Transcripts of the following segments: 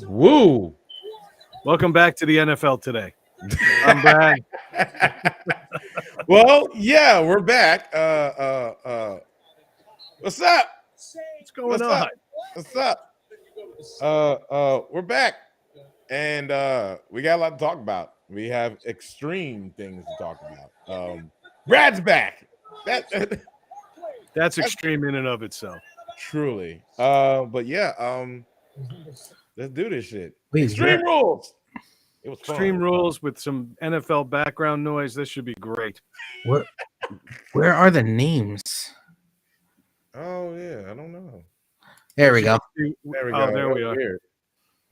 Woo! Welcome back to the NFL today. I'm Brad. Well, yeah, we're back. What's up? What's going on? What's up? We're back, and we got a lot to talk about. We have extreme things to talk about. Brad's back. That's extreme in and of itself. Truly. But yeah, let's do this shit. Extreme rules. It was fun. Extreme rules with some NFL background noise. This should be great. Where are the names? Oh yeah, I don't know. There we go. There we go. Oh, there we are. Weird.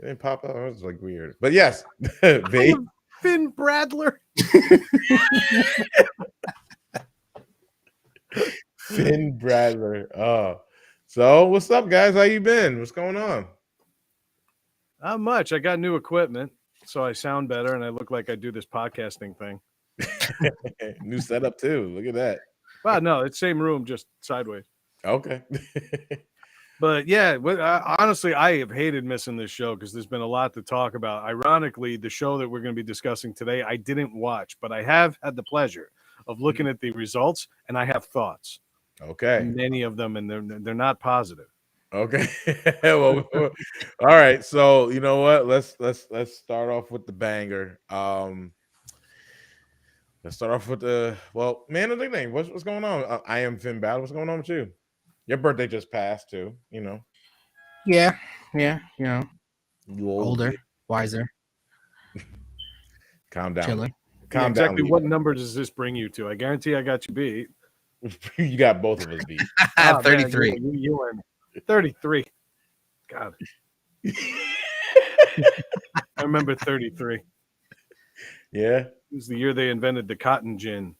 It didn't pop up. It was like weird. But yes, Finn Bradler. Finn Bradler. Oh. So what's up, guys? How you been? What's going on? Not much. I got new equipment, so I sound better and I look like I do this podcasting thing. New setup too. Look at that. Well, no, it's same room, just sideways. Okay. But yeah, honestly, I have hated missing this show because there's been a lot to talk about. Ironically, the show that we're going to be discussing today, I didn't watch, but I have had the pleasure of looking at the results, and I have thoughts. Okay. Many of them, and they're not positive. Okay. Well, all right. So you know what? Let's start off with the banger. Let's start off with the man of the name. What's going on? I am Finn Battle. What's going on with you? Your birthday just passed too. You know. Yeah. You know, You older, wiser, Calm down. chiller. Calm exactly down. what number does this bring you to? I guarantee I got you beat. You got both of us beat. 33. Man, you were 33. God. I remember 33. Yeah. It was the year they invented the cotton gin.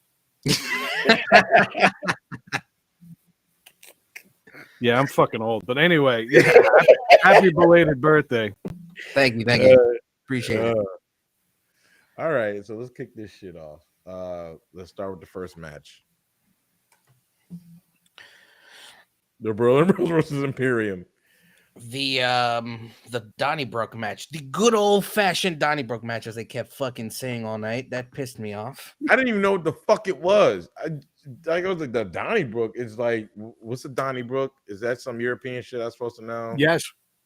Yeah, I'm fucking old. But anyway, yeah, happy belated birthday. Thank you. Appreciate it. All right, so let's kick this shit off. Let's start with the first match. The Berlin Bros versus Imperium. The Donnybrook match, the good old fashioned Donnybrook match, as they kept fucking saying all night. That pissed me off. I didn't even know what the fuck it was. I was like, the Donnybrook is like, what's the Donnybrook? Is that some European shit I'm supposed to know? Yes.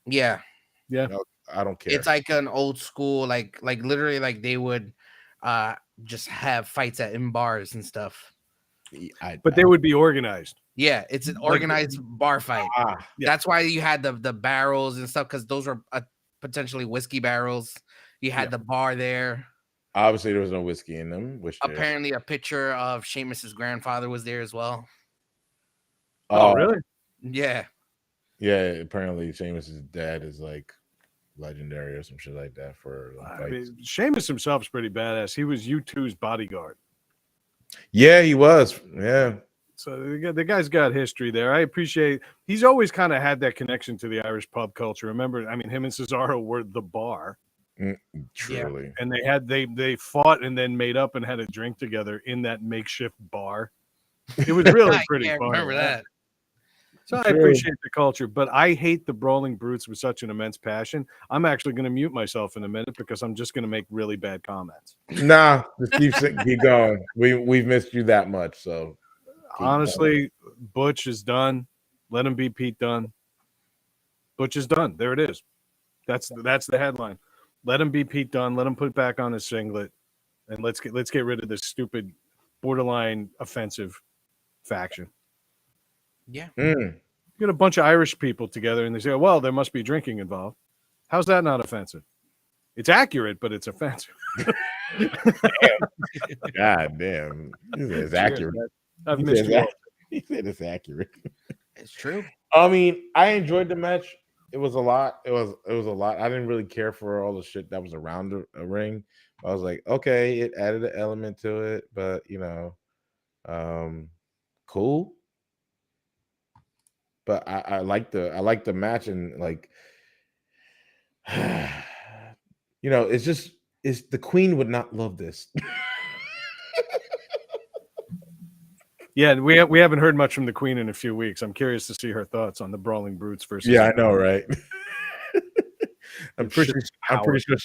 Yeah. No, I don't care. It's like an old school, like literally, like they would just have fights in bars and stuff. But they would be organized. Yeah, it's an organized bar fight. Yeah. That's why you had the barrels and stuff, because those were potentially whiskey barrels. You had the bar there. Obviously, there was no whiskey in them. Apparently, a picture of Sheamus's grandfather was there as well. Oh, really? Yeah. Yeah, apparently Sheamus's dad is like legendary or some shit like that for I mean, Sheamus himself is pretty badass. He was U2's bodyguard. Yeah, he was. Yeah. So the guy's got history there. I appreciate. He's always kind of had that connection to the Irish pub culture. Remember, I mean, him and Cesaro were the bar. Truly. And they fought and then made up and had a drink together in that makeshift bar. It was really pretty fun. Remember that. So I appreciate the culture, but I hate the Brawling Brutes with such an immense passion. I'm actually going to mute myself in a minute because I'm just going to make really bad comments. Nah, just keep going. We've missed you that much, so honestly, Butch is done. Let him be Pete Dunne. Butch is done. There it is. That's the headline. Let him be Pete Dunne. Let him put back on his singlet, and let's get rid of this stupid, borderline offensive faction. Yeah. You get a bunch of Irish people together, and they say, "Well, there must be drinking involved." How's that not offensive? It's accurate, but it's offensive. God damn, it's accurate. I've missed you. He said it's accurate. It's true. I mean, I enjoyed the match. It was a lot. It was a lot. I didn't really care for all the shit that was around the ring. I was like, okay, it added an element to it, but you know, cool. But I like the match, and like, you know, it's the Queen would not love this. Yeah, we haven't heard much from the Queen in a few weeks. I'm curious to see her thoughts on the Brawling Brutes versus. Yeah, I know, right? I'm It's just power. pretty sure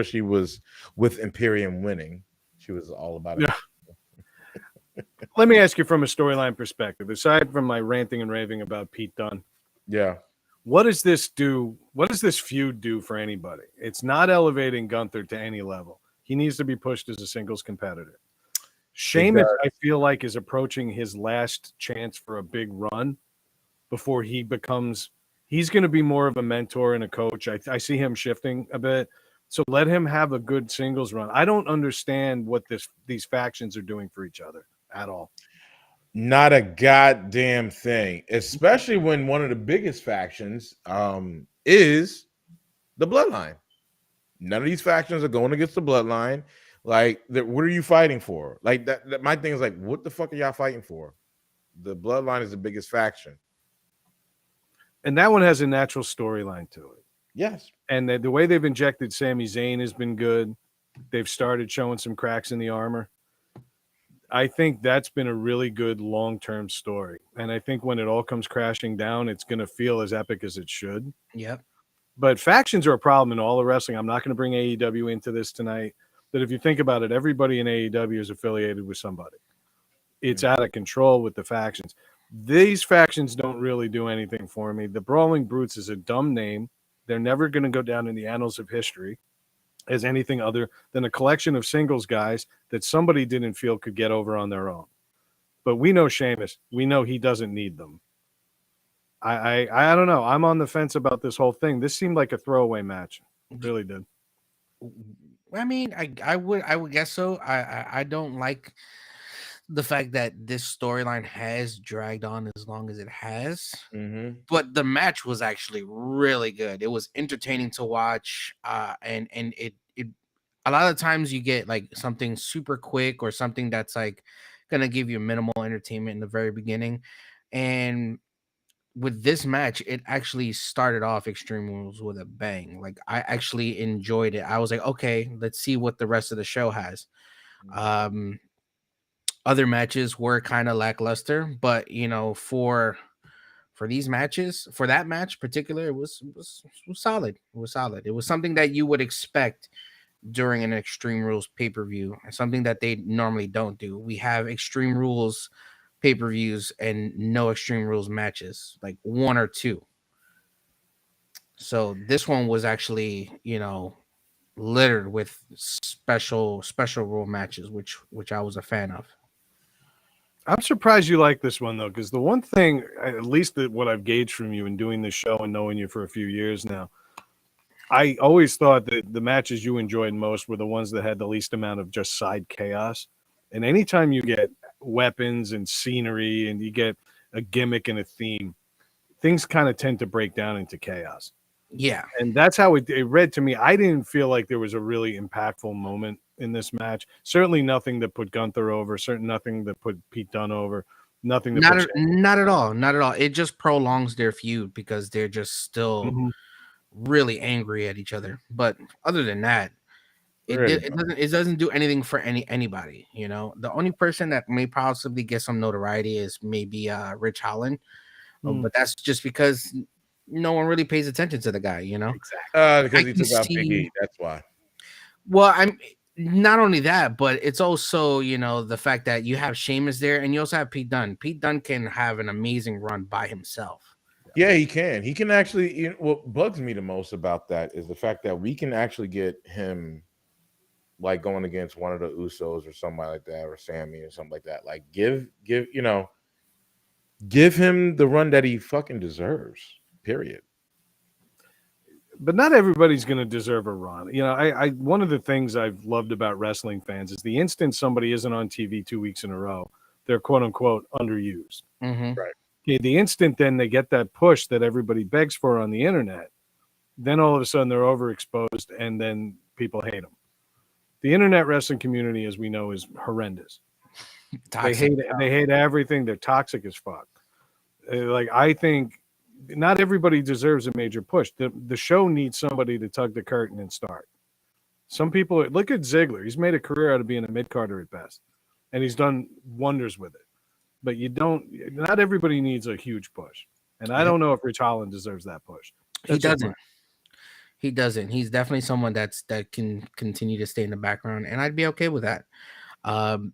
she was with Imperium winning. She was all about it. Yeah. Let me ask you from a storyline perspective, aside from my ranting and raving about Pete Dunne, Yeah. what does this do? What does this feud do for anybody? It's not elevating Gunther to any level. He needs to be pushed as a singles competitor. Sheamus, I feel like, is approaching his last chance for a big run before he becomes. He's going to be more of a mentor and a coach. I see him shifting a bit. So let him have a good singles run. I don't understand what these factions are doing for each other at all. Not a goddamn thing, especially when one of the biggest factions is the Bloodline. None of these factions are going against the Bloodline. Like, what are you fighting for? Like that. My thing is like, what the fuck are y'all fighting for? The Bloodline is the biggest faction. And that one has a natural storyline to it. Yes. And the way they've injected Sami Zayn has been good. They've started showing some cracks in the armor. I think that's been a really good long-term story. And I think when it all comes crashing down, it's going to feel as epic as it should. Yep. But factions are a problem in all of wrestling. I'm not going to bring AEW into this tonight. But if you think about it, everybody in AEW is affiliated with somebody. It's out of control with the factions. These factions don't really do anything for me. The Brawling Brutes is a dumb name. They're never going to go down in the annals of history as anything other than a collection of singles guys that somebody didn't feel could get over on their own. But we know Sheamus. We know he doesn't need them. I don't know. I'm on the fence about this whole thing. This seemed like a throwaway match. It really did. I mean, I would guess so. I don't like the fact that this storyline has dragged on as long as it has. Mm-hmm. But the match was actually really good. It was entertaining to watch, and it a lot of times you get like something super quick or something that's like gonna give you minimal entertainment in the very beginning, and with this match, it actually started off Extreme Rules with a bang. Like, I actually enjoyed it. I was like, okay, let's see what the rest of the show has. Other matches were kind of lackluster, but you know, for these matches, for that match particular, it was solid. It was solid. It was something that you would expect during an Extreme Rules pay-per-view, something that they normally don't do. We have Extreme Rules pay-per-views and no Extreme Rules matches, like one or two. So this one was actually, you know, littered with special rule matches, which I was a fan of. I'm surprised you like this one, though, because the one thing, at least what I've gauged from you in doing this show and knowing you for a few years now, I always thought that the matches you enjoyed most were the ones that had the least amount of just side chaos. And anytime you get weapons and scenery and you get a gimmick and a theme, things kind of tend to break down into chaos. Yeah. And that's how it read to me. I didn't feel like there was a really impactful moment in this match. Certainly nothing that put Gunther over. Certainly nothing that put Pete Dunne over. Nothing that not at all. Not at all. It just prolongs their feud because they're just still really angry at each other. But other than that, it doesn't do anything for anybody. You know, the only person that may possibly get some notoriety is maybe Rich Holland, but that's just because no one really pays attention to the guy. You know, exactly. Because he took out Big E. That's why. Well, I'm not only that, but it's also, you know, the fact that you have Sheamus there and you also have Pete Dunne. Pete Dunne can have an amazing run by himself. Yeah, he can. He can actually. You know, what bugs me the most about that is the fact that we can actually get him, like, going against one of the Usos or somebody like that, or Sammy or something like that. Like, give him the run that he fucking deserves. Period. But not everybody's going to deserve a run. You know, I one of the things I've loved about wrestling fans is the instant somebody isn't on TV 2 weeks in a row, they're quote unquote underused. Mm-hmm. Right. Okay, the instant then they get that push that everybody begs for on the internet, then all of a sudden they're overexposed and then people hate them. The internet wrestling community, as we know, is horrendous. They hate everything. They're toxic as fuck. Like, I think not everybody deserves a major push. The show needs somebody to tug the curtain and start. Some people look at Ziggler. He's made a career out of being a mid-carder at best, and he's done wonders with it. But not everybody needs a huge push. And I don't know if Rich Holland deserves that push. He doesn't. He doesn't. He's definitely someone that can continue to stay in the background, and I'd be okay with that. Um,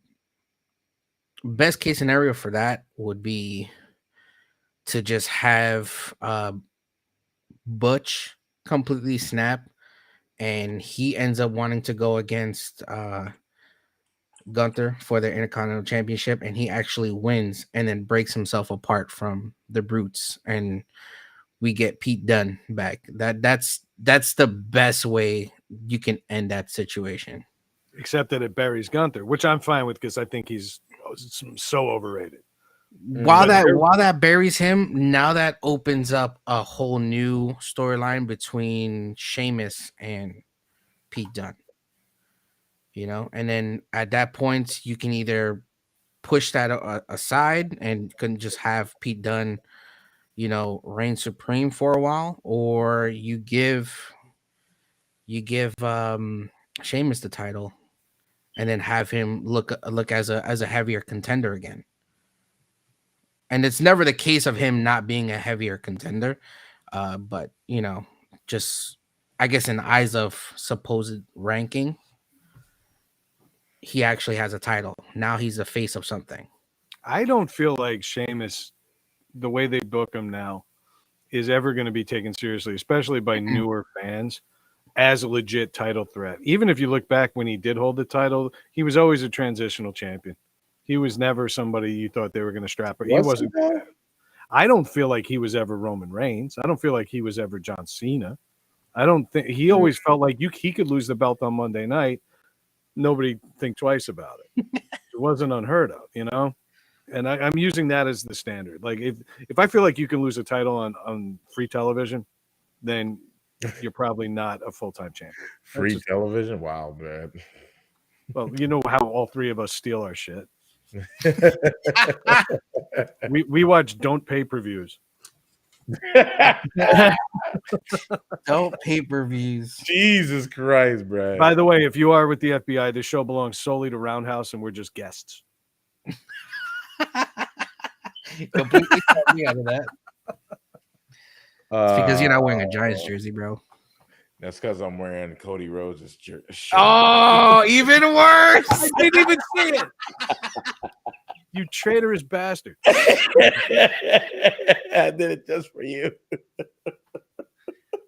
Best case scenario for that would be to just have Butch completely snap, and he ends up wanting to go against Gunther for their Intercontinental Championship, and he actually wins, and then breaks himself apart from the Brutes, and we get Pete Dunne back. That's the best way you can end that situation. Except that it buries Gunther, which I'm fine with because I think he's so overrated. While that buries him, now that opens up a whole new storyline between Sheamus and Pete Dunne. You know, and then at that point, you can either push that aside and can just have Pete Dunne, you know, reign supreme for a while, or you give Sheamus the title, and then have him look as a heavier contender again. And it's never the case of him not being a heavier contender, but you know, just I guess in the eyes of supposed ranking, he actually has a title. Now he's the face of something. I don't feel like Sheamus, the way they book him now, is ever going to be taken seriously, especially by newer fans, as a legit title threat. Even if you look back when he did hold the title, he was always a transitional champion. He was never somebody you thought they were going to strap. He wasn't. I don't feel like he was ever Roman Reigns. I don't feel like he was ever John Cena. I don't think he always felt like he could lose the belt on Monday night. Nobody think twice about it. It wasn't unheard of, you know? And I'm using that as the standard. Like if I feel like you can lose a title on free television, then you're probably not a full-time champion. Free television? Wow, man. Well, you know how all three of us steal our shit. we watch don't pay-per-views. Don't pay-per-views. Jesus Christ, bro. By the way, if you are with the FBI, this show belongs solely to Roundhouse, and we're just guests. Completely cut me out of that. It's because you're not wearing a Giants jersey, bro. That's because I'm wearing Cody Rhodes' shirt. Oh, even worse. I didn't even see it. You traitorous bastard. I did it just for you.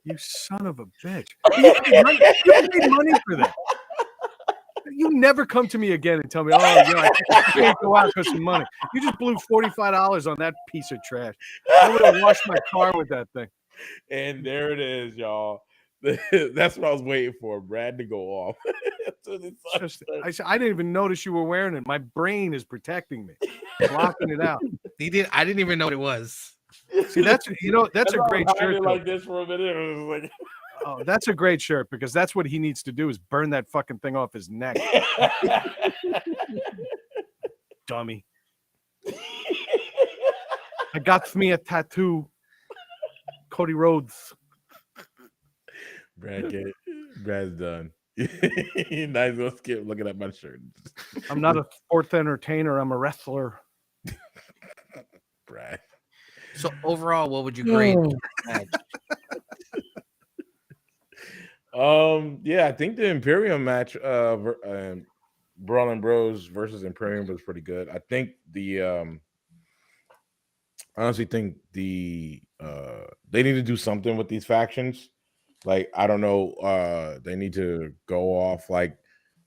You son of a bitch. You paid money for that. You never come to me again and tell me, oh, yeah, I can't go out because of money. You just blew $45 on that piece of trash. I would have washed my car with that thing. And there it is, y'all. That's what I was waiting for, Brad to go off. I didn't even notice you were wearing it. My brain is protecting me, blocking it out. I didn't even know what it was. See, that's a great shirt. Like this for a minute. It was like... Oh, that's a great shirt because that's what he needs to do is burn that fucking thing off his neck. Dummy. I got me a tattoo. Cody Rhodes. Brad's done. Nice little skip looking at my shirt. I'm not a sports entertainer. I'm a wrestler. Brad. So overall, what would you grade? Yeah, I think the Imperium match, Brawling Bros versus Imperium was pretty good. I think honestly think they need to do something with these factions. Like, I don't know, they need to go off, like,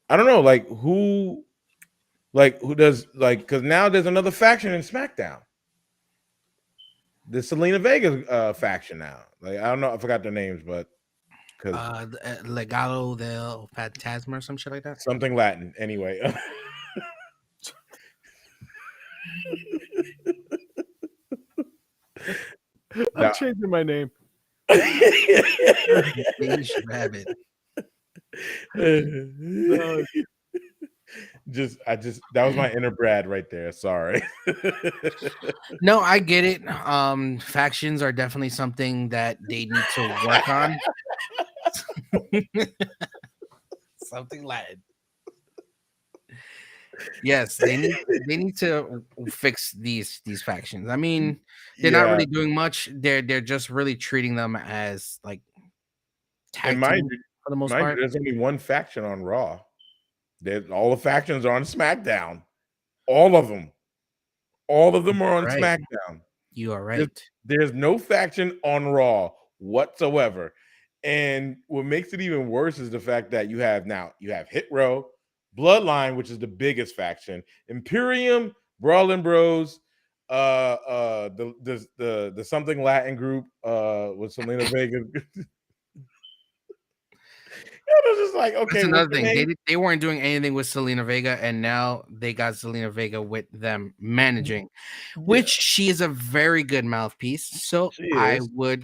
I don't know, like who does, like, because now there's another faction in SmackDown. The Selena Vega faction now. Like, I don't know, I forgot their names, but Legado del Fantasma or some shit like that. Something Latin, anyway. I'm changing my name. Rabbit. That was my inner Brad right there. Sorry. No, I get it. Factions are definitely something that they need to work on. Something Latin. Yes, they need to fix these factions. I mean, they're not really doing much. They're just really treating them as like tag team for the most mind part. you, there's only one faction on Raw. All the factions are on SmackDown. All of them. All of them are on Right. SmackDown. You are right. There's no faction on Raw whatsoever. And what makes it even worse is the fact that you have Hit Row, Bloodline, which is the biggest faction, Imperium, Brawling Bros, the something Latin group with Selena Vega. It was just like, okay, That's another thing. They weren't doing anything with Selena Vega, and now they got Selena Vega with them managing, which she is a very good mouthpiece. So I would,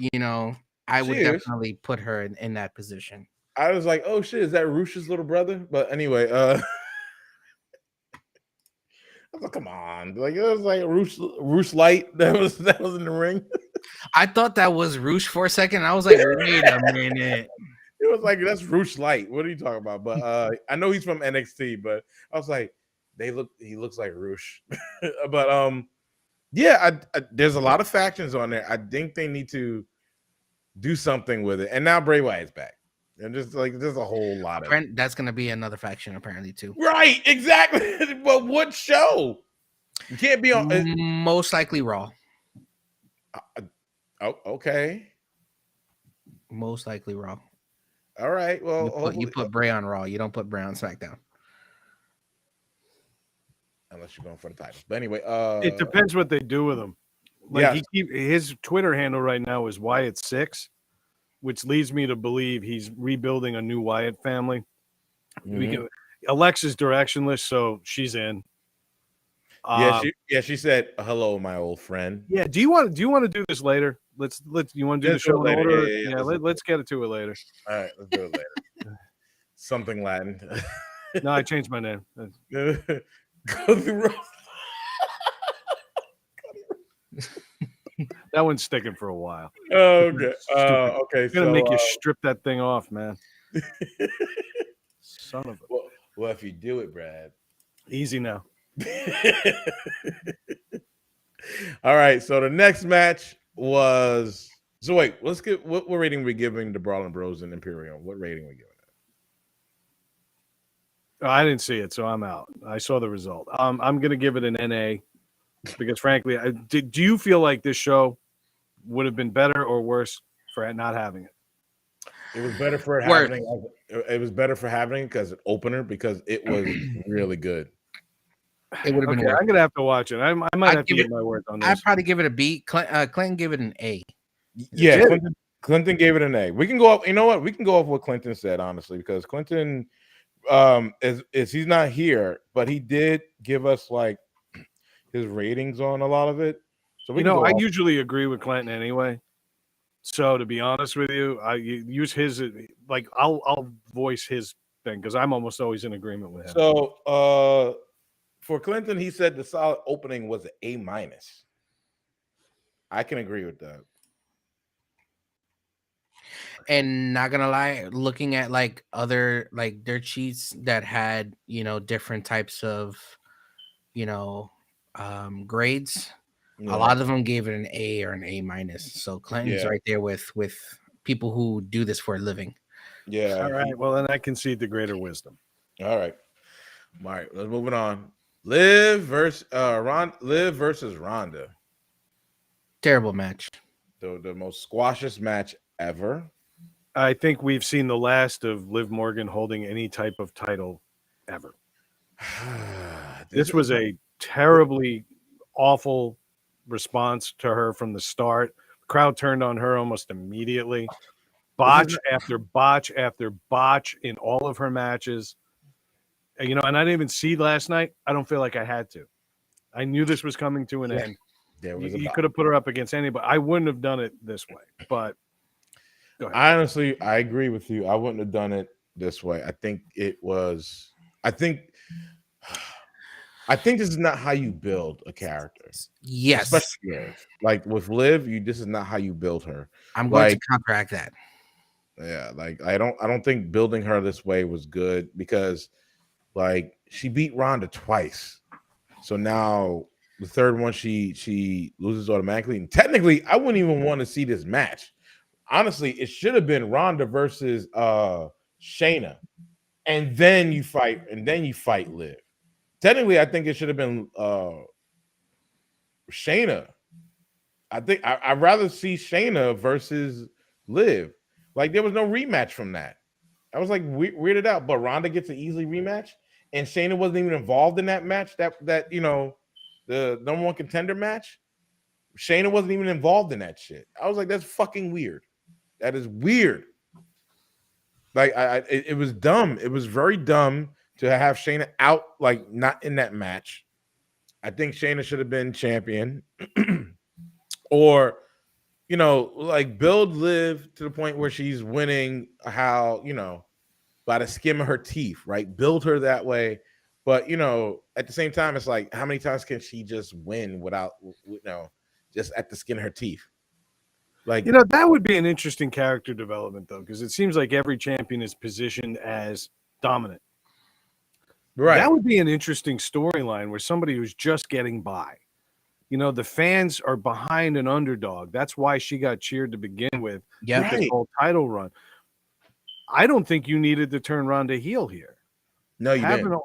definitely put her in that position. I was like, oh shit, is that Rush's little brother? But anyway, I was like, come on, like it was like Rush Light that was in the ring. I thought that was Rush for a second. I was like, wait a minute. It was like, that's Rush Light. What are you talking about? But I know he's from NXT, but I was like, he looks like Rush. But yeah, there's a lot of factions on there. I think they need to do something with it. And now Bray Wyatt's back. And just like there's a whole lot of that's gonna be another faction apparently too. Right, exactly. But what show? You can't be on most likely Raw. Oh, okay. Most likely Raw. All right. Well, you put Bray on Raw. You don't put Bray on SmackDown. Unless you're going for the title. But anyway, it depends what they do with him. Like his Twitter handle right now is Wyatt6, which leads me to believe he's rebuilding a new Wyatt family. Mm-hmm. Alexa's directionless, so she's in. She said hello, my old friend. Yeah. Do you want to do this later? Let's you want to do the show in order? Yeah, let's get to it later. All right, let's do it later. Something Latin. No, I changed my name. Go through. That one's sticking for a while. Okay. Okay. I'm gonna make you strip that thing off, man. Son of a. Well, if you do it, Brad. Easy now. All right. So the next match was. So wait, let's get what rating are we giving the Brawling Bros and Imperium? What rating are we giving it? I didn't see it, so I'm out. I saw the result. I'm gonna give it an NA because, frankly, do you feel like this show would have been better or worse for not having it? It was better for it happening. It was better for having it because it opener because it was really good. It would have been. I'm gonna have to watch it. I might have to get my words on this. I'd probably give it a B. Clinton gave it an A. Yeah, Clinton gave it an A. We can go up. You know what? We can go off what Clinton said, honestly, because Clinton is he's not here, but he did give us like his ratings on a lot of it. So I usually agree with Clinton anyway. So to be honest with you, I use his like I'll voice his thing because I'm almost always in agreement with him. So for Clinton, he said the solid opening was an A-. I can agree with that. And not gonna lie, looking at like other like dirt sheets that had different types of grades, a lot of them gave it an A or an A-. So Clinton's right there with people who do this for a living. Yeah. All right. Well, then I concede the greater wisdom. All right. Let's moving on. Liv versus Ronda. Terrible match. The most squashiest match ever. I think we've seen the last of Liv Morgan holding any type of title ever. This was a terribly awful response to her from the start. The crowd turned on her almost immediately. Botch after botch after botch in all of her matches. And I didn't even see last night. I don't feel like I had to. I knew this was coming to an end. You could have put her up against anybody. I wouldn't have done it this way, but go ahead. Honestly, I agree with you. I wouldn't have done it this way. I think this is not how you build a character. Yes. Especially like with Liv, this is not how you build her. I'm going to counteract that. Yeah, like I don't think building her this way was good because like she beat Ronda twice. So now the third one she loses automatically. And technically, I wouldn't even want to see this match. honestly, it should have been Ronda versus Shayna, and then you fight, Liv. Technically, I think it should have been Shayna. I think I'd rather see Shayna versus Liv. Like there was no rematch from that. I was like weirded out, but Ronda gets an easy rematch, and Shayna wasn't even involved in that match. That the number one contender match. Shayna wasn't even involved in that shit. I was like, that's fucking weird. That is weird. Like it was dumb. It was very dumb to have Shayna out, like not in that match. I think Shayna should have been champion, or like build Liv to the point where she's winning. How by the skim of her teeth, right? Build her that way. But at the same time, it's like, how many times can she just win without just at the skin of her teeth? Like that would be an interesting character development though, because it seems like every champion is positioned as dominant. Right. That would be an interesting storyline where somebody who's just getting by. The fans are behind an underdog. That's why she got cheered to begin with this whole title run. I don't think you needed to turn Ronda heel here. No, you didn't.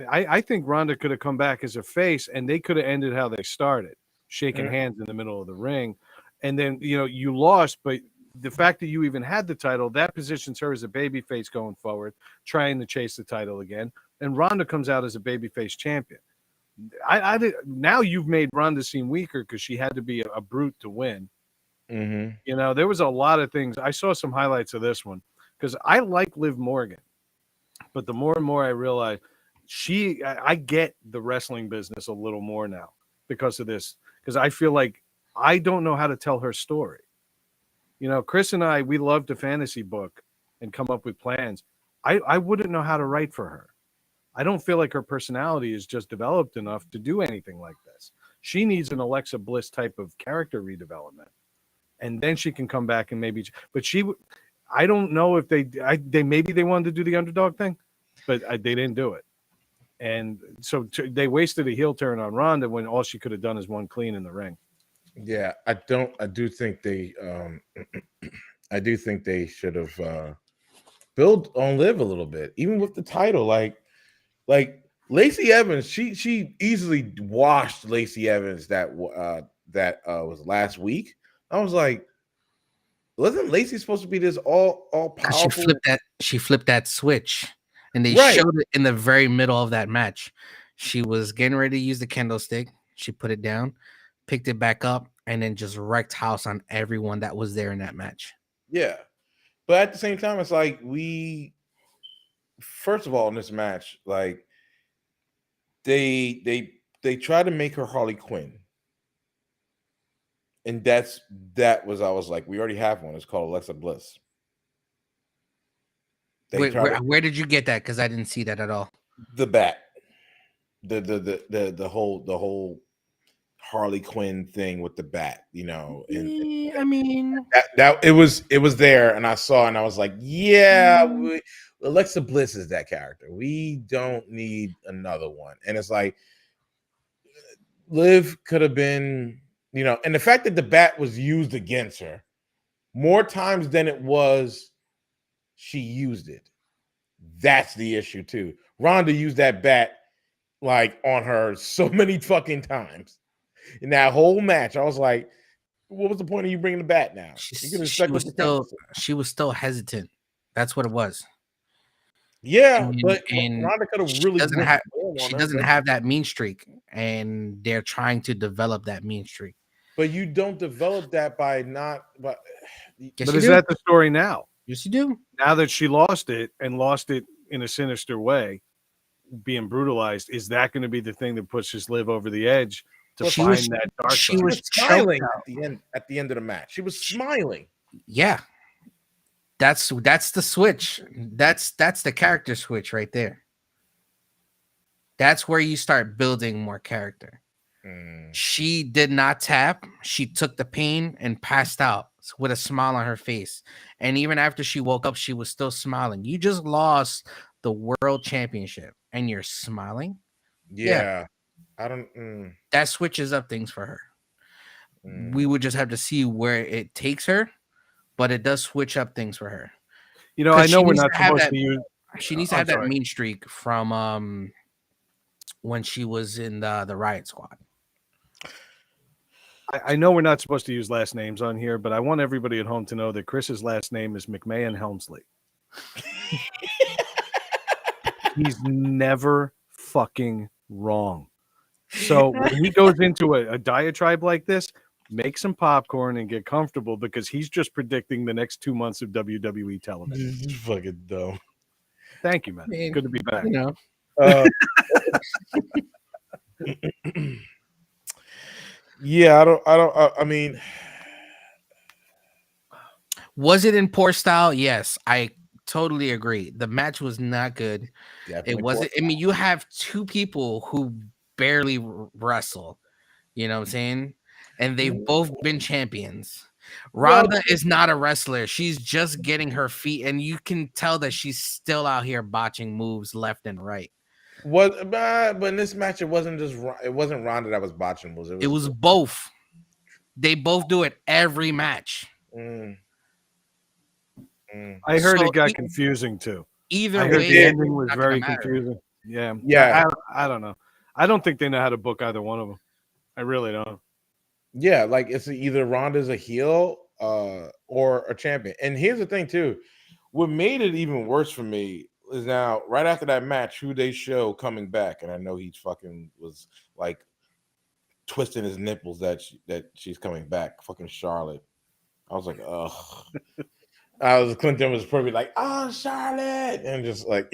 I think Ronda could have come back as a face, and they could have ended how they started, shaking hands in the middle of the ring. And then, you lost, but the fact that you even had the title, that positions her as a babyface going forward, trying to chase the title again. And Ronda comes out as a babyface champion. Now you've made Ronda seem weaker because she had to be a brute to win. Mm-hmm. There was a lot of things. I saw some highlights of this one because I like Liv Morgan, but the more and more I realize I get the wrestling business a little more now because of this, because I feel like I don't know how to tell her story. Chris and I, we love to fantasy book and come up with plans. I wouldn't know how to write for her. I don't feel like her personality is just developed enough to do anything like this. She needs an Alexa Bliss type of character redevelopment, and then she can come back and maybe. But I don't know if they maybe they wanted to do the underdog thing, but they didn't do it, and so they wasted a heel turn on Ronda when all she could have done is one clean in the ring. Yeah, I do think they I do think they should have built on Liv a little bit, even with the title. Like Lacey Evans, she easily washed Lacey Evans that was last week. I was like, wasn't Lacey supposed to be this all powerful? She flipped that switch, and they showed it in the very middle of that match. She was getting ready to use the candlestick. She put it down, picked it back up, and then just wrecked house on everyone that was there in that match. Yeah, but at the same time, it's like first of all, in this match, like they try to make her Harley Quinn, and I was like, we already have one. It's called Alexa Bliss. Where did you get that? Because I didn't see that at all. The bat, the whole Harley Quinn thing with the bat, and I mean that it was there, and I saw, and I was like, yeah, Alexa Bliss is that character. We don't need another one. And it's like Liv could have been, and the fact that the bat was used against her more times than it was she used it. That's the issue too. Ronda used that bat like on her so many fucking times in that whole match. I was like, what was the point of you bringing the bat now? She was still hesitant. That's what it was. Yeah, but Ronda could have really she doesn't have that mean streak, and they're trying to develop that mean streak. But you don't develop that by not. But is that the story now? Yes, you do. Now that she lost it in a sinister way, being brutalized, is that going to be the thing that pushes Liv over the edge to find that dark side? She was smiling at the end of the match. She was smiling. Yeah. That's the switch. That's the character switch right there. That's where you start building more character. She did not tap. She took the pain and passed out with a smile on her face. And even after she woke up, she was still smiling. You just lost the world championship and you're smiling. Yeah. I don't. That switches up things for her. We would just have to see where it takes her. but it does switch up things for her. You know, I know we're needs not to have supposed that- to use. She needs to I'm have that sorry. mean streak from when she was in the Riot Squad. I know we're not supposed to use last names on here, but I want everybody at home to know that Chris's last name is McMahon Helmsley. He's never fucking wrong. So when he goes into a diatribe like this, make some popcorn and get comfortable because he's just predicting the next 2 months of WWE television. This is fucking dumb. Thank you, man. I mean, Good to be back. You know, Uh, yeah, I mean, was it in poor style? Yes, I totally agree. The match was not good. definitely It wasn't. I mean, you have two people who barely wrestle. You know what I'm saying? And they've both been champions. Well- Ronda is not a wrestler. She's just getting her feet, and you can tell that she's still out here botching moves left and right. but in this match, it wasn't Ronda that was botching moves. It was both. They both do it every match. Mm. I heard So it got confusing too. Either I heard way, the ending was not gonna very matter. confusing. Yeah. Yeah. I don't know. I don't think they know how to book either one of them. I really don't. Yeah, like it's either Ronda's a heel or a champion. And here's the thing too, what made it even worse for me is now right after that match, who they show coming back, and I know he's fucking was like twisting his nipples that she's coming back, fucking Charlotte. I was like, ugh. Clinton was probably like, oh, Charlotte, and just like.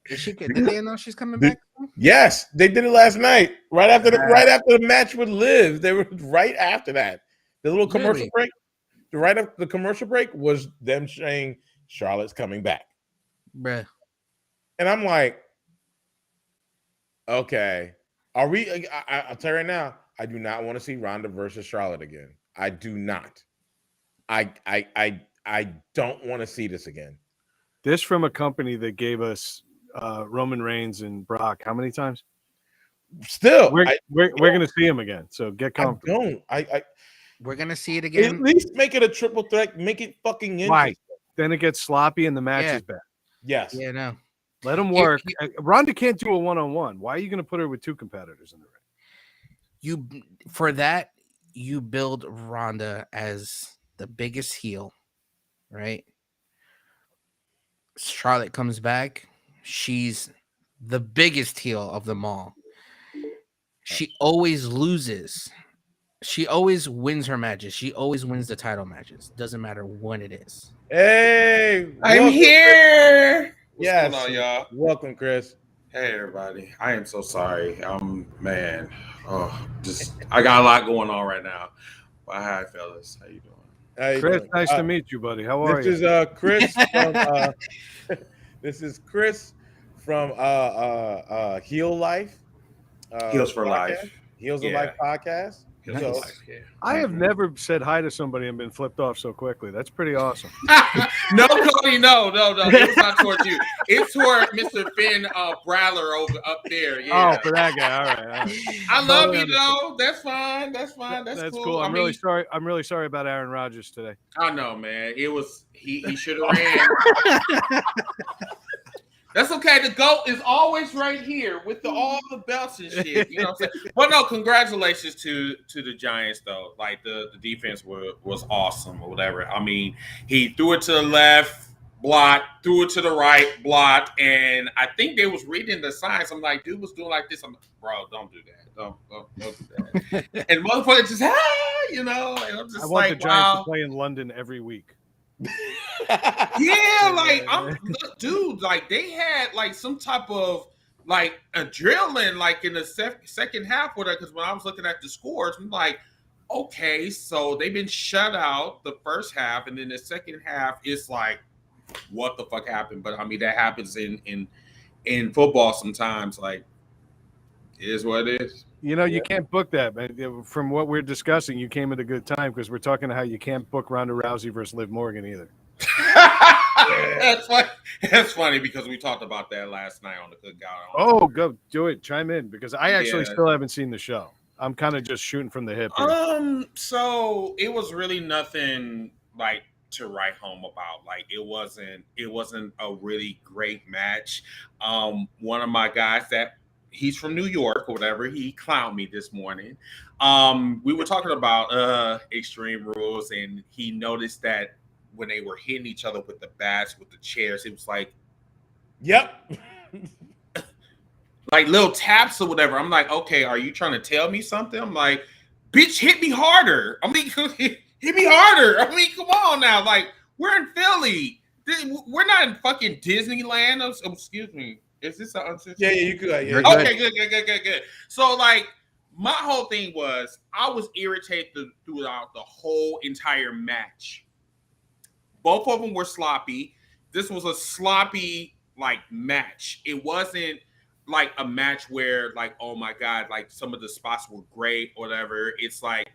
Did they know she's coming back? Yes, they did it last night. Right after the match with Liv, they were right after that. The little commercial break, right after the commercial break was them saying Charlotte's coming back. Bruh. And I'm like, okay, are we? I'll tell you right now, I do not want to see Ronda versus Charlotte again. I do not. I don't want to see this again. This from a company that gave us Roman Reigns and Brock how many times? Still, we're going to see him again. So get comfortable. We're gonna see it again. At least make it a triple threat. Make it fucking interesting. Why? Then it gets sloppy and the match is bad. Yes. Yeah, no. Let them work. Ronda can't do a one-on-one. Why are you going to put her with two competitors in the ring? For that, you build Ronda as the biggest heel, right? Charlotte comes back. She's the biggest heel of them all. She always loses. She always wins her matches. She always wins the title matches. Doesn't matter when it is. Hey, I'm here. What's Yes. going on, y'all? Welcome, Chris. Hey, everybody. I am so sorry. Man. I got a lot going on right now. But hi, fellas. How you doing? How you Chris, doing? nice to meet you, buddy. How are This you? is Chris from this is Chris from Heal Life. Heals for podcast. Life. Heals of Yeah. Life podcast. Heals So- for Life, yeah. I have never said hi to somebody and been flipped off so quickly. That's pretty awesome. No, Cody, no. It's not towards you. It's toward Mr. Finn Brawler up there. Yeah. Oh, for that guy. All right. I love Totally you, though. That's fine. That's cool. I'm really sorry. I'm really sorry about Aaron Rodgers today. I know, man. It was he should have ran. That's okay. The GOAT is always right here with all the belts and shit. You know what I'm saying? But no, congratulations to the Giants though. Like the defense was awesome or whatever. I mean, he threw it to the left, blocked, threw it to the right, blocked, and I think they was reading the signs. I'm like, dude was doing like this. I'm like, bro, don't do that. Don't do that. And motherfucker just you know, and I'm just I want the like, Giants wow. to play in London every week. Yeah, like dude, like they had like some type of like adrenaline, like in the second half with it. Because when I was looking at the scores, I'm like, okay, so they've been shut out the first half, and then the second half is like, what the fuck happened? But I mean, that happens in football sometimes. Like, it is what it is. You know, you can't book that, man. From what we're discussing, you came at a good time because we're talking how you can't book Ronda Rousey versus Liv Morgan either. That's funny because we talked about that last night on the Cookout. Oh, go do it. Chime in because I actually still haven't seen the show. I'm kind of just shooting from the hip here. So it was really nothing like to write home about. Like it wasn't a really great match. One of my guys that he's from New York or whatever, he clowned me this morning. We were talking about Extreme Rules, and he noticed that when they were hitting each other with the bats, with the chairs, it was Yep. like little taps or whatever. I'm like, okay, are you trying to tell me something? I'm like, bitch, hit me harder. I mean, hit me harder. I mean, come on now. Like, we're in Philly. We're not in fucking Disneyland. Oh, excuse me. Is this a Yeah, you could. Yeah. Okay, good. So, like, my whole thing was I was irritated throughout the whole entire match. Both of them were sloppy. This was a sloppy, like, match. It wasn't like a match where, like, oh my God, like some of the spots were great or whatever. It's like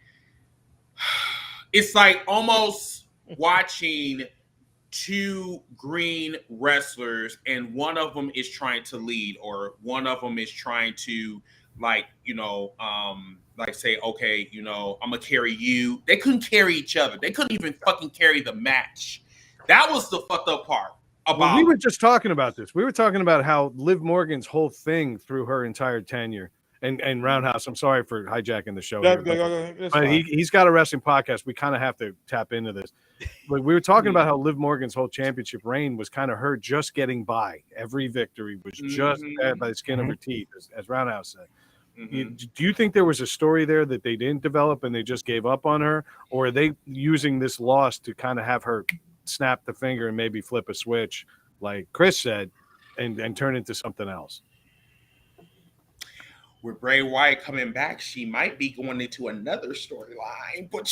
almost watching two green wrestlers and one of them is trying to lead or one of them is trying to like say, okay, I'm gonna carry you. They couldn't carry each other. They couldn't even fucking carry the match. That was the fucked up part about. Well, we were just talking about this. We were talking about how Liv Morgan's whole thing through her entire tenure and Roundhouse. I'm sorry for hijacking the show. But he's got a wrestling podcast. We kind of have to tap into this. But we were talking about how Liv Morgan's whole championship reign was kind of her just getting by. Every victory was just by the skin of her teeth, as Roundhouse said. Do you think there was a story there that they didn't develop and they just gave up on her? Or are they using this loss to kind of have her snap the finger and maybe flip a switch, like Chris said, and turn into something else? With Bray Wyatt coming back, she might be going into another storyline, but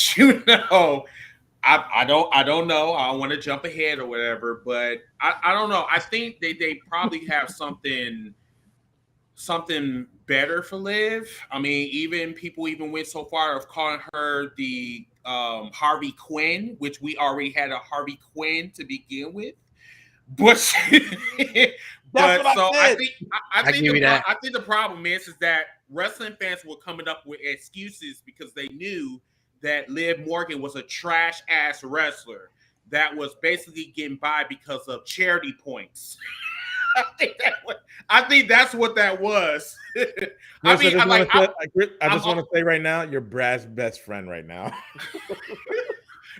I don't know. I don't want to jump ahead or whatever, but I don't know. I think they probably have something better for Liv. I mean, people went so far of calling her the Harvey Quinn, which we already had a Harvey Quinn to begin with. But I think the problem is that wrestling fans were coming up with excuses because they knew that Liv Morgan was a trash ass wrestler that was basically getting by because of charity points. I think that's what that was. I just want to say right now, you're Brad's best friend right now.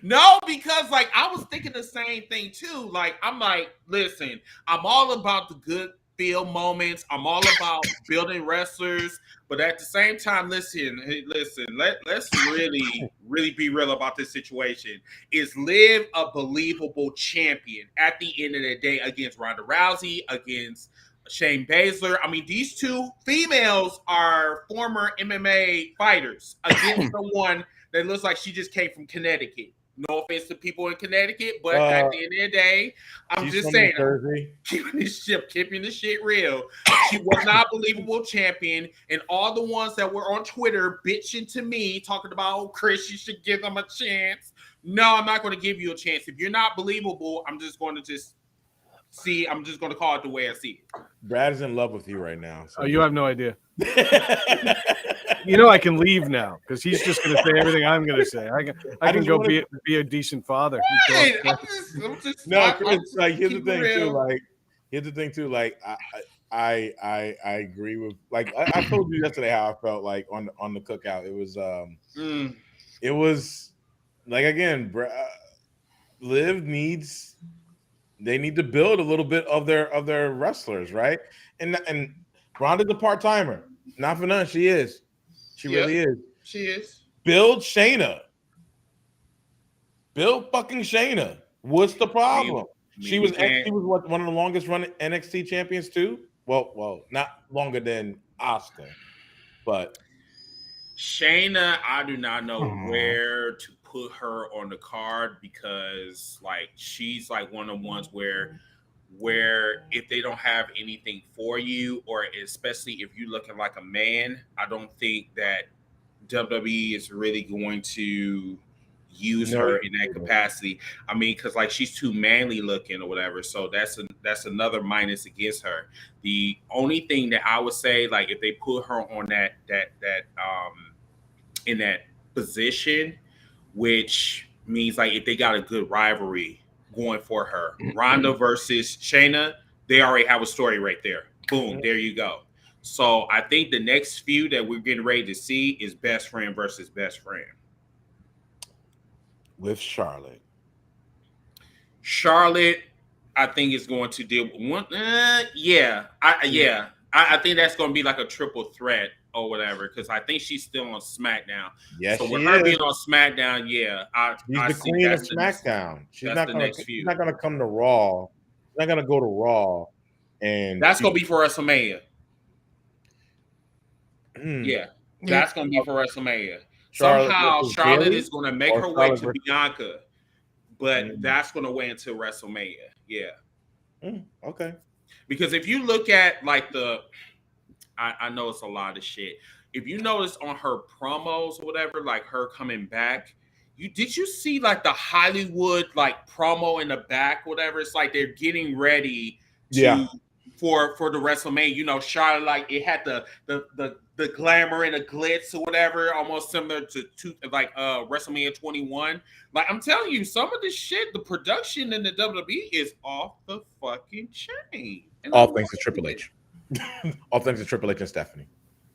No, because like I was thinking the same thing too. Like I'm like, listen, I'm all about the good feel moments. I'm all about building wrestlers, but at the same time, let's really be real about this situation. Is Liv a believable champion at the end of the day against Ronda Rousey, against Shayna Baszler? I mean, these two females are former MMA fighters against the one that looks like she just came from Connecticut. No offense to people in Connecticut, but at the end of the day, I'm just saying, keeping the shit real. She was not a believable champion, and all the ones that were on Twitter bitching to me, talking about, oh, Chris, you should give them a chance. No, I'm not going to give you a chance. If you're not believable, I'm just going to call it the way I see it. Brad is in love with you right now. So. Oh, you have no idea. You know I can leave now because he's just going to say everything I'm going to say. I can go be a decent father. Here's the thing too. Like I agree with. Like I told you yesterday how I felt like on the cookout. It was like again, Liv needs. They need to build a little bit of their wrestlers, right? And Ronda's a part-timer. Not for nothing, she is. She really is. She is. Build Shayna. Build fucking Shayna. What's the problem? She was one of the longest running NXT champions too. Well, not longer than Asuka, but Shayna, I do not know where to put her on the card because like she's like one of the ones where if they don't have anything for you, or especially if you're looking like a man, I don't think that WWE is really going to use her in that capacity. I mean, because like she's too manly looking or whatever, so that's another minus against her. The only thing that I would say, like if they put her on that in that position, which means like if they got a good rivalry going for her, Ronda versus Shayna, they already have a story right there. Boom, there you go. So I think the next feud that we're getting ready to see is best friend versus best friend. With Charlotte. Charlotte, I think is going to deal with one. I think that's going to be like a triple threat or whatever because I think she's still on SmackDown. Yes, so she with her is. being on SmackDown, She's I the see queen of that's the next, SmackDown. She's that's not the gonna. next She's feud. not gonna come to Raw. She's not gonna go to Raw, and That's going to be for WrestleMania. Hmm. Yeah, that's going to be for WrestleMania. Charlotte Somehow versus Charlotte Bayley is going to make or her way Charlotte to versus- Bianca, but Mm. that's going to wait until WrestleMania. Yeah. Okay. Because if you look at like I know it's a lot of shit. If you notice on her promos or whatever, like her coming back, did you see like the Hollywood like promo in the back, whatever? It's like they're getting ready to for the WrestleMania. You know, Charlotte, like it had the glamour and the glitz or whatever, almost similar to WrestleMania 21. Like I'm telling you, some of this shit, the production in the WWE is off the fucking chain. And All thanks to Triple H. All thanks to Triple H and Stephanie.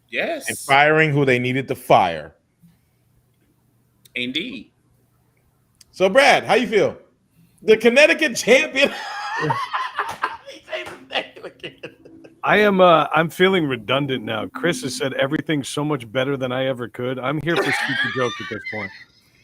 Yes. And firing who they needed to fire. Indeed. So, Brad, how you feel? The Connecticut champion. I'm feeling redundant now. Chris has said everything so much better than I ever could. I'm here for stupid jokes at this point.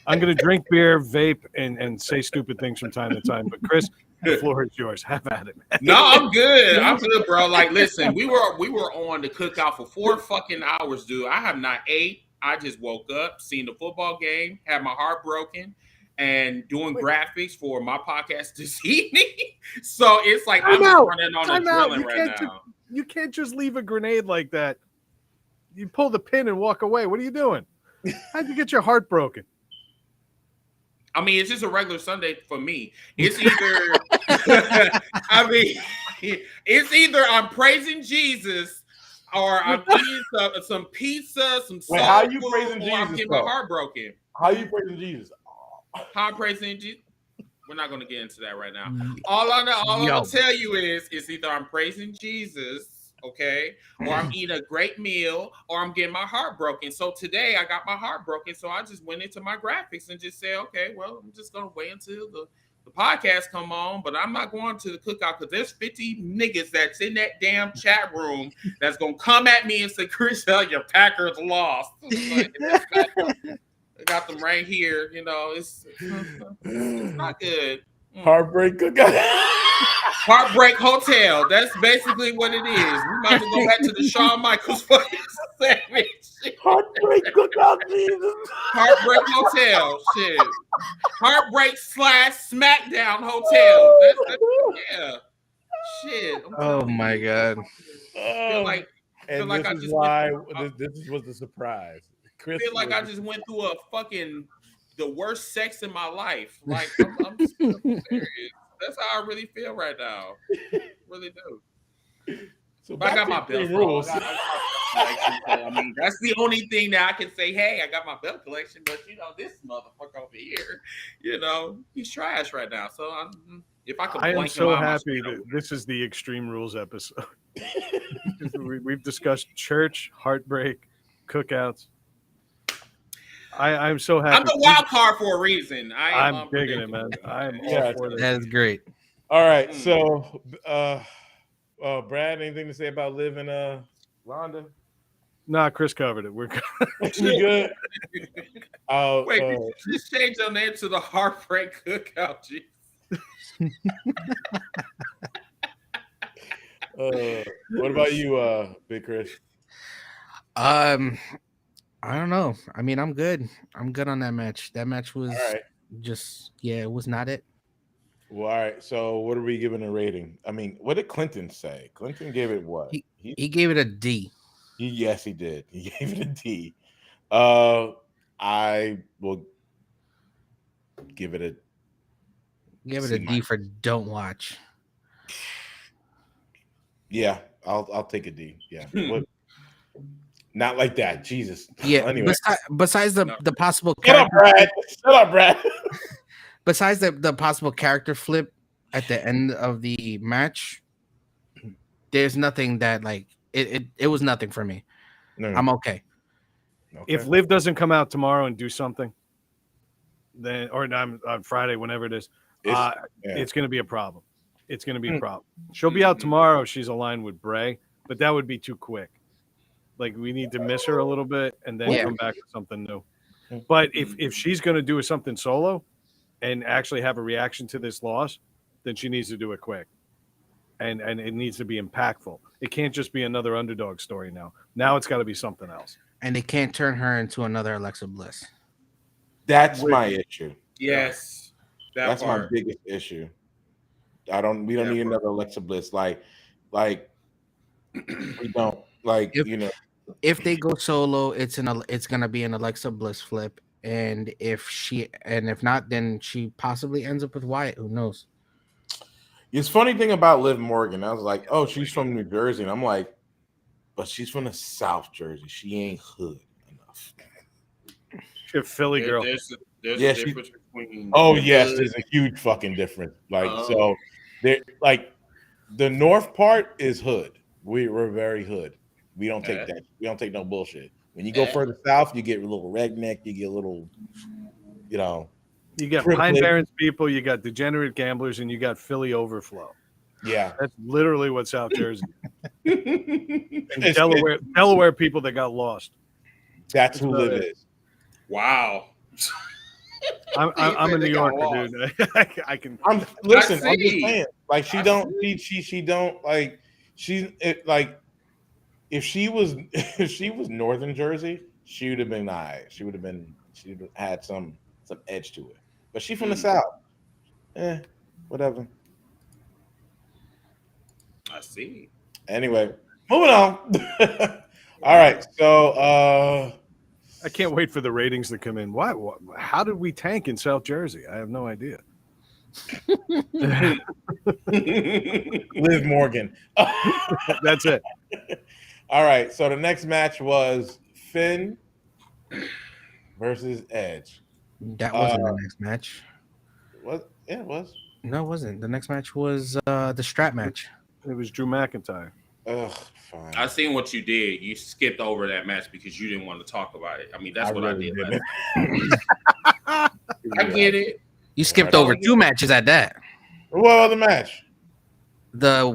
I'm going to drink beer, vape, and say stupid things from time to time. But Chris, the floor is yours. Have at it, man. No, I'm good. I'm good, bro. Like, listen, we were on the cookout for 4 fucking hours, dude. I have not ate. I just woke up, seen the football game, had my heart broken, and doing graphics for my podcast this evening. So it's like I'm just running on adrenaline right now. You can't just leave a grenade like that. You pull the pin and walk away. What are you doing? How'd you get your heart broken? I mean, it's just a regular Sunday for me. It's either, it's either I'm praising Jesus or I'm eating some pizza, some soul how you food, praising or I'm Jesus, getting my though? heart broken. How you praising Jesus? How I'm praising Jesus? We're not going to get into that right now. All I'm going to tell you is it's either I'm praising Jesus, okay, or I'm eating a great meal, or I'm getting my heart broken. So today I got my heart broken, so I just went into my graphics and just said, okay, well, I'm just going to wait until the podcast come on, but I'm not going to the cookout because there's 50 niggas that's in that damn chat room that's going to come at me and say, Chris, your Packers lost. I got them right here. You know, it's not good. Heartbreak cookout. Heartbreak Hotel. That's basically what it is. We might to go back to the Shawn Michaels fucking sandwich. Heartbreak cookout, Jesus. Heartbreak Hotel. Shit. Heartbreak / SmackDown Hotel. Yeah. Shit. Oh my god. And this is why this was the surprise. Chris feel like I just went through a fucking the worst sex in my life. Like I'm serious. That's how I really feel right now. Really do. So but I got my belt rules. I mean, that's the only thing that I can say. Hey, I got my belt collection, but you know this motherfucker over here, you know, he's trash right now. So if I could, I am so happy that this is the Extreme Rules episode. We've discussed church, heartbreak, cookouts. I'm so happy. I'm the wild card for a reason. I'm digging it, man. I'm all for this. That is great. All right, so Brad, anything to say about living Rhonda? Nah, Chris covered it. We're good. Wait, did you just change your name to the Heartbreak Cookout? What about you, Big Chris? I don't know. I mean, I'm good. I'm good on that match. That match was just, it was not it. Well, all right. So what are we giving a rating? I mean, what did Clinton say? Clinton gave it what? He gave it a D. Yes, he did. He gave it a D. I will give it a D for don't watch. Yeah, I'll take a D. Yeah. Not like that. Jesus. Yeah. Anyway. Besides the possible Shut up, character, Brad. Shut up, Brad. besides the possible character flip at the end of the match, there's nothing that like it was nothing for me. No. I'm okay. If Liv doesn't come out tomorrow and do something, then or on Friday, whenever it is, it's going to be a problem. It's going to be a problem. She'll be out tomorrow. She's aligned with Bray, but that would be too quick. Like we need to miss her a little bit and then come back with something new. But if she's going to do something solo and actually have a reaction to this loss, then she needs to do it quick. And it needs to be impactful. It can't just be another underdog story now. Now it's got to be something else. And they can't turn her into another Alexa Bliss. That's my issue. Yes. That's my biggest issue. We don't need another Alexa Bliss. Like we don't. Like, if they go solo, it's gonna be an Alexa Bliss flip. And if not, then she possibly ends up with Wyatt. Who knows? It's funny thing about Liv Morgan. I was like, oh, she's from New Jersey. And I'm like, but she's from the South Jersey. She ain't hood enough. She's a Philly girl. There's a difference between. Oh, yes. There's a huge fucking difference. So like the north part is hood. We're very hood. We don't take that. We don't take no bullshit. When you go further south, you get a little redneck. You get a little, you got Pine Barrens people, you got degenerate gamblers, and you got Philly overflow. Yeah, that's literally what South Jersey is. And Delaware people that got lost. That's who Liv is. Wow. I'm a New Yorker, dude. I can. I'm just saying. Like she don't like she's like if she was Northern Jersey, she would have been nice. She would have had some edge to it. But she's from the South. Whatever. I see. Anyway, moving on. All right, so I can't wait for the ratings to come in. Why? How did we tank in South Jersey? I have no idea. Liv Morgan. That's it. All right, so the next match was Finn versus Edge. That wasn't the next match. What? Yeah, it was. No, it wasn't. The next match was the strap match. It was Drew McIntyre. Ugh, fine. I seen what you did. You skipped over that match because you didn't want to talk about it. I mean, that's what really I did. I get it. You skipped over 2 matches at that. What other match? The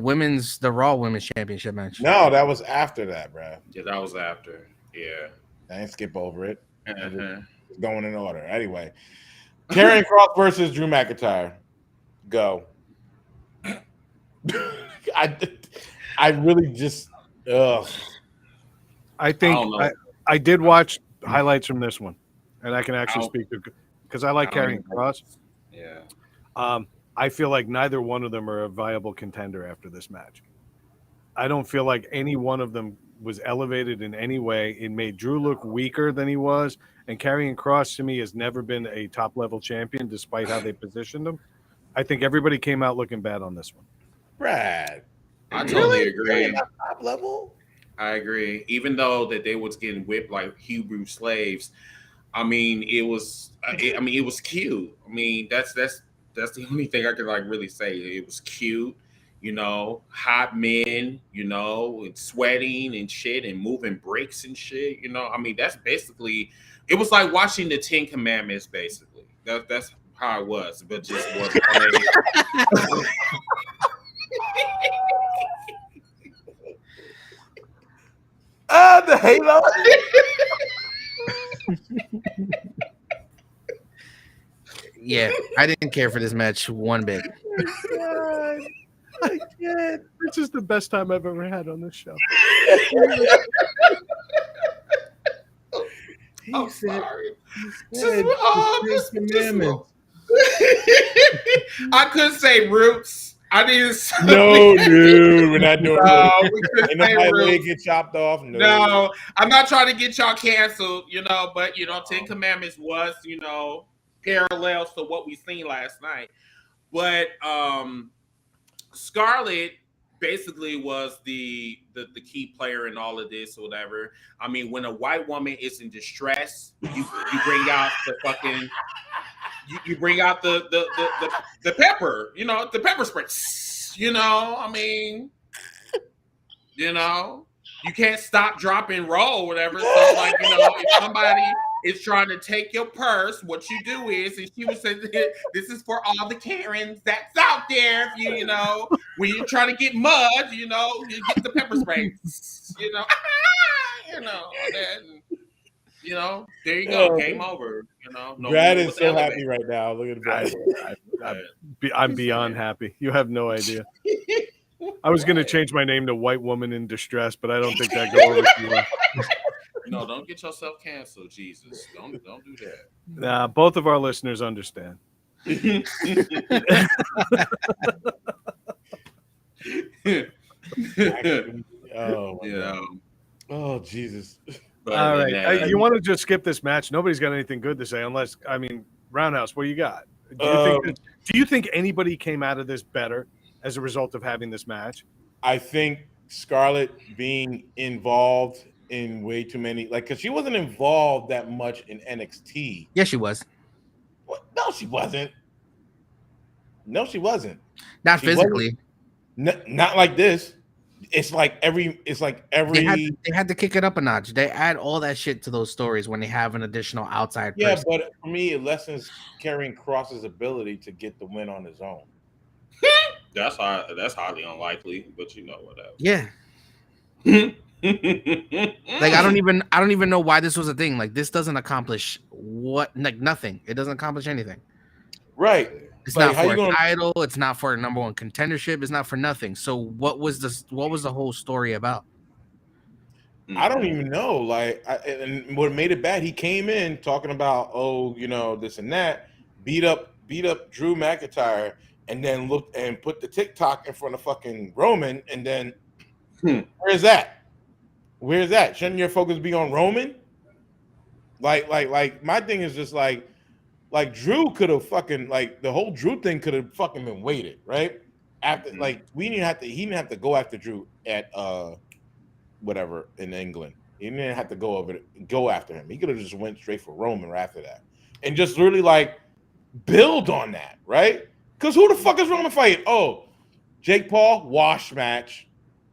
Raw Women's Championship match. No, that was after that, bro. Yeah, that was after. Yeah. I ain't skip over it. Uh-huh. It's going in order. Anyway, Karrion Kross versus Drew McIntyre. Go. I really just. I think I did watch highlights from this one, and I can actually speak to because I like Karrion Kross. Yeah. I feel like neither one of them are a viable contender after this match. I don't feel like any one of them was elevated in any way. It made Drew look weaker than he was, and Karrion Kross to me has never been a top-level champion despite how they positioned him. I think everybody came out looking bad on this one. Brad. I totally agree. Top level? I agree. Even though that they was getting whipped like Hebrew slaves, I mean, it was cute. I mean, that's the only thing I could like really say. It was cute, hot men, and sweating and shit and moving bricks and shit. I mean, that's basically. It was like watching the 10 Commandments, basically. That's how it was, but just wasn't. The halo. Yeah, I didn't care for this match one bit. I can't. This is the best time I've ever had on this show. I'm sorry. I couldn't say roots. I didn't say No, dude, we're not doing no, Ain't nobody leg get chopped off. No, I'm not trying to get y'all canceled, but 10 Commandments was, parallels to what we seen last night. But Scarlett basically was the key player in all of this or whatever. I mean, when a white woman is in distress, you bring out the fucking you bring out the pepper, the pepper spray. I mean, you can't stop, drop, and roll, whatever. So, like, if somebody is trying to take your purse, what you do is, and she would say, this is for all the Karens that's out there. If when you're trying to get mud, you get the pepper spray, and, there you go, game over. No Brad more is with so the happy right now. Look at Brad. I'm beyond happy. You have no idea. I was going to change my name to White Woman in Distress, but I don't think that go over too well. No, don't get yourself canceled, Jesus. Don't do that. Nah, both of our listeners understand. Oh, oh, Jesus. All right. You want to just skip this match? Nobody's got anything good to say unless, Roundhouse, what do you got? Do you think anybody came out of this better as a result of having this match? I think Scarlett being involved in way too many, because she wasn't involved that much in NXT. Yes, she was. What? No, she wasn't. No, she wasn't. Not physically. Not like this. It's like every. They had to kick it up a notch. They add all that shit to those stories when they have an additional outside person. Yeah, but for me, it lessens Karrion Kross's ability to get the win on his own. That's highly unlikely, but whatever. Yeah. Like I don't even know why this was a thing. Like this doesn't accomplish nothing. It doesn't accomplish anything. Right. It's not for a title. It's not for a number one contendership. It's not for nothing. So what was the whole story about? I don't even know. And what made it bad, he came in talking about, this and that, beat up Drew McIntyre, and then looked and put the TikTok in front of fucking Roman, and then where's that? Where's that? Shouldn't your focus be on Roman? Like my thing is just like Drew could have fucking the whole Drew thing could have fucking been waited, right? After he didn't have to go after Drew at whatever in England. He didn't have to go after him. He could have just went straight for Roman right after that. And just really build on that, right? Because who the fuck is Roman fighting? Oh, Jake Paul, wash match.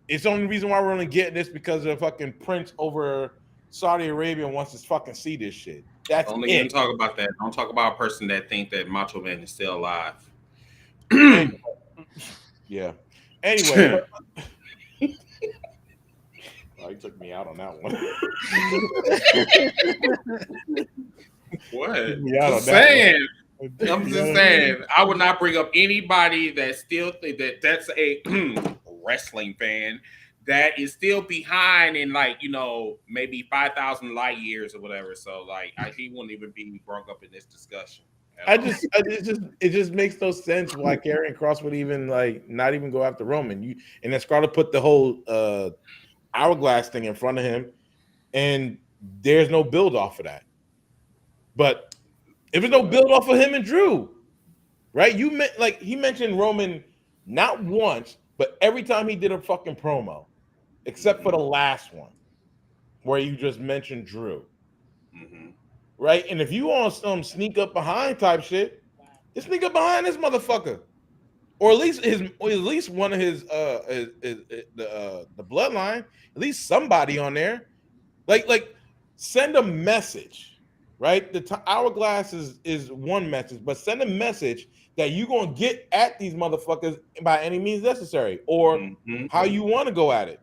It's the only reason why we're only getting this because of fucking Prince over Saudi Arabia wants to fucking see this shit. That's only it. Don't talk about that. Don't talk about a person that think that Macho Man is still alive. Yeah. Anyway. Oh, he took me out on that one. What? I'm just saying. I would not bring up anybody that still think that's a wrestling fan that is still behind in maybe 5,000 light years or whatever. So he wouldn't even be brought up in this discussion. It just makes no sense why Karrion Kross would even not even go after Roman. And then Scarlett put the whole hourglass thing in front of him, and there's no build off of that. But if there's no build off of him and Drew, right? He mentioned Roman not once, but every time he did a fucking promo, except for the last one, where you just mentioned Drew, right? And if you want some sneak up behind type shit, just sneak up behind this motherfucker, or at least one of his the bloodline, at least somebody on there, send a message. Right, the hourglass is one message, but send a message that you're gonna get at these motherfuckers by any means necessary, or how you want to go at it.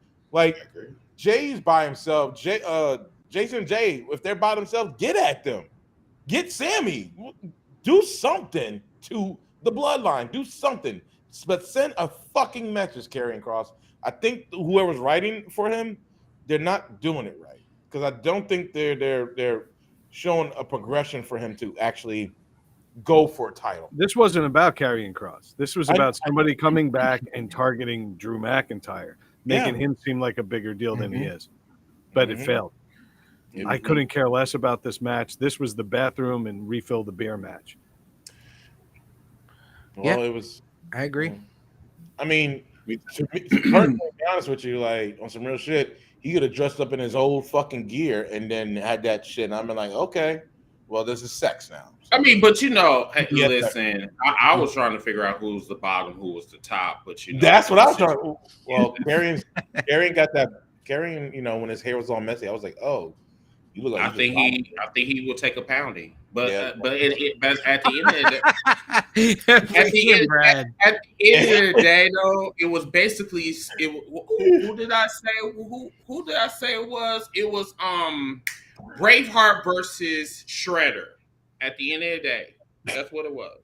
Jay's by himself, Jason Jay, if they're by themselves, get at them, get Sammy, do something to the bloodline, do something, but send a fucking message, Karrion Kross. I think whoever's writing for him, they're not doing it right, because I don't think they're showing a progression for him to actually go for a title. This wasn't about Karrion Kross. This was about somebody coming back and targeting Drew McIntyre, making him seem like a bigger deal than he is. But it failed. I couldn't care less about this match. This was the bathroom and refill the beer match. Well, it was. I agree. I mean, Personally, to be honest with you, like on some real shit, he could have dressed up in his old fucking gear and then had that shit. And I'm like, okay, well, this is sex now. I mean, but you know, hey, Yeah, listen, I was trying to figure out who was the bottom, who was the top, but you know, that's what I was trying. Well, Carrion got that. Carrion, you know, when his hair was all messy, I was like, oh, you look like. I think he will take a pounding, but Yeah. But at the end of the day, Brad. at the end of the day, though, it was basically who did I say who did I say it was? It was Braveheart versus Shredder. At the end of the day, that's what it was.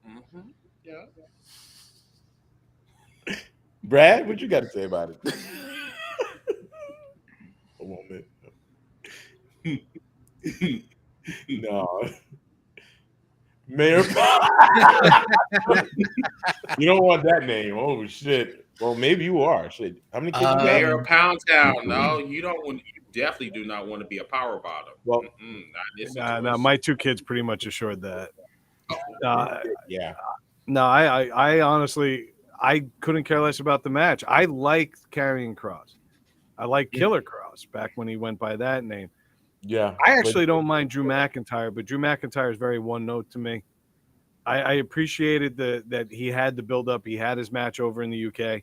Mm-hmm. Yeah. Brad, what you got to say about it? A moment. No. Mayor. You don't want that name. Oh shit. Well, maybe you are. Shit. How many kids you got? Mayor of Pound Town. No, you don't want. You definitely do not want to be a power bottom. Well, not in this No, situation. my two kids pretty much assured that. Yeah. No, I honestly, I couldn't care less about the match. I liked Karrion Kross. I like Killer Kross back when he went by that name. Yeah. I actually don't mind Drew McIntyre, but Drew McIntyre is very one note to me. I appreciated that he had the build up. He had his match over in the UK,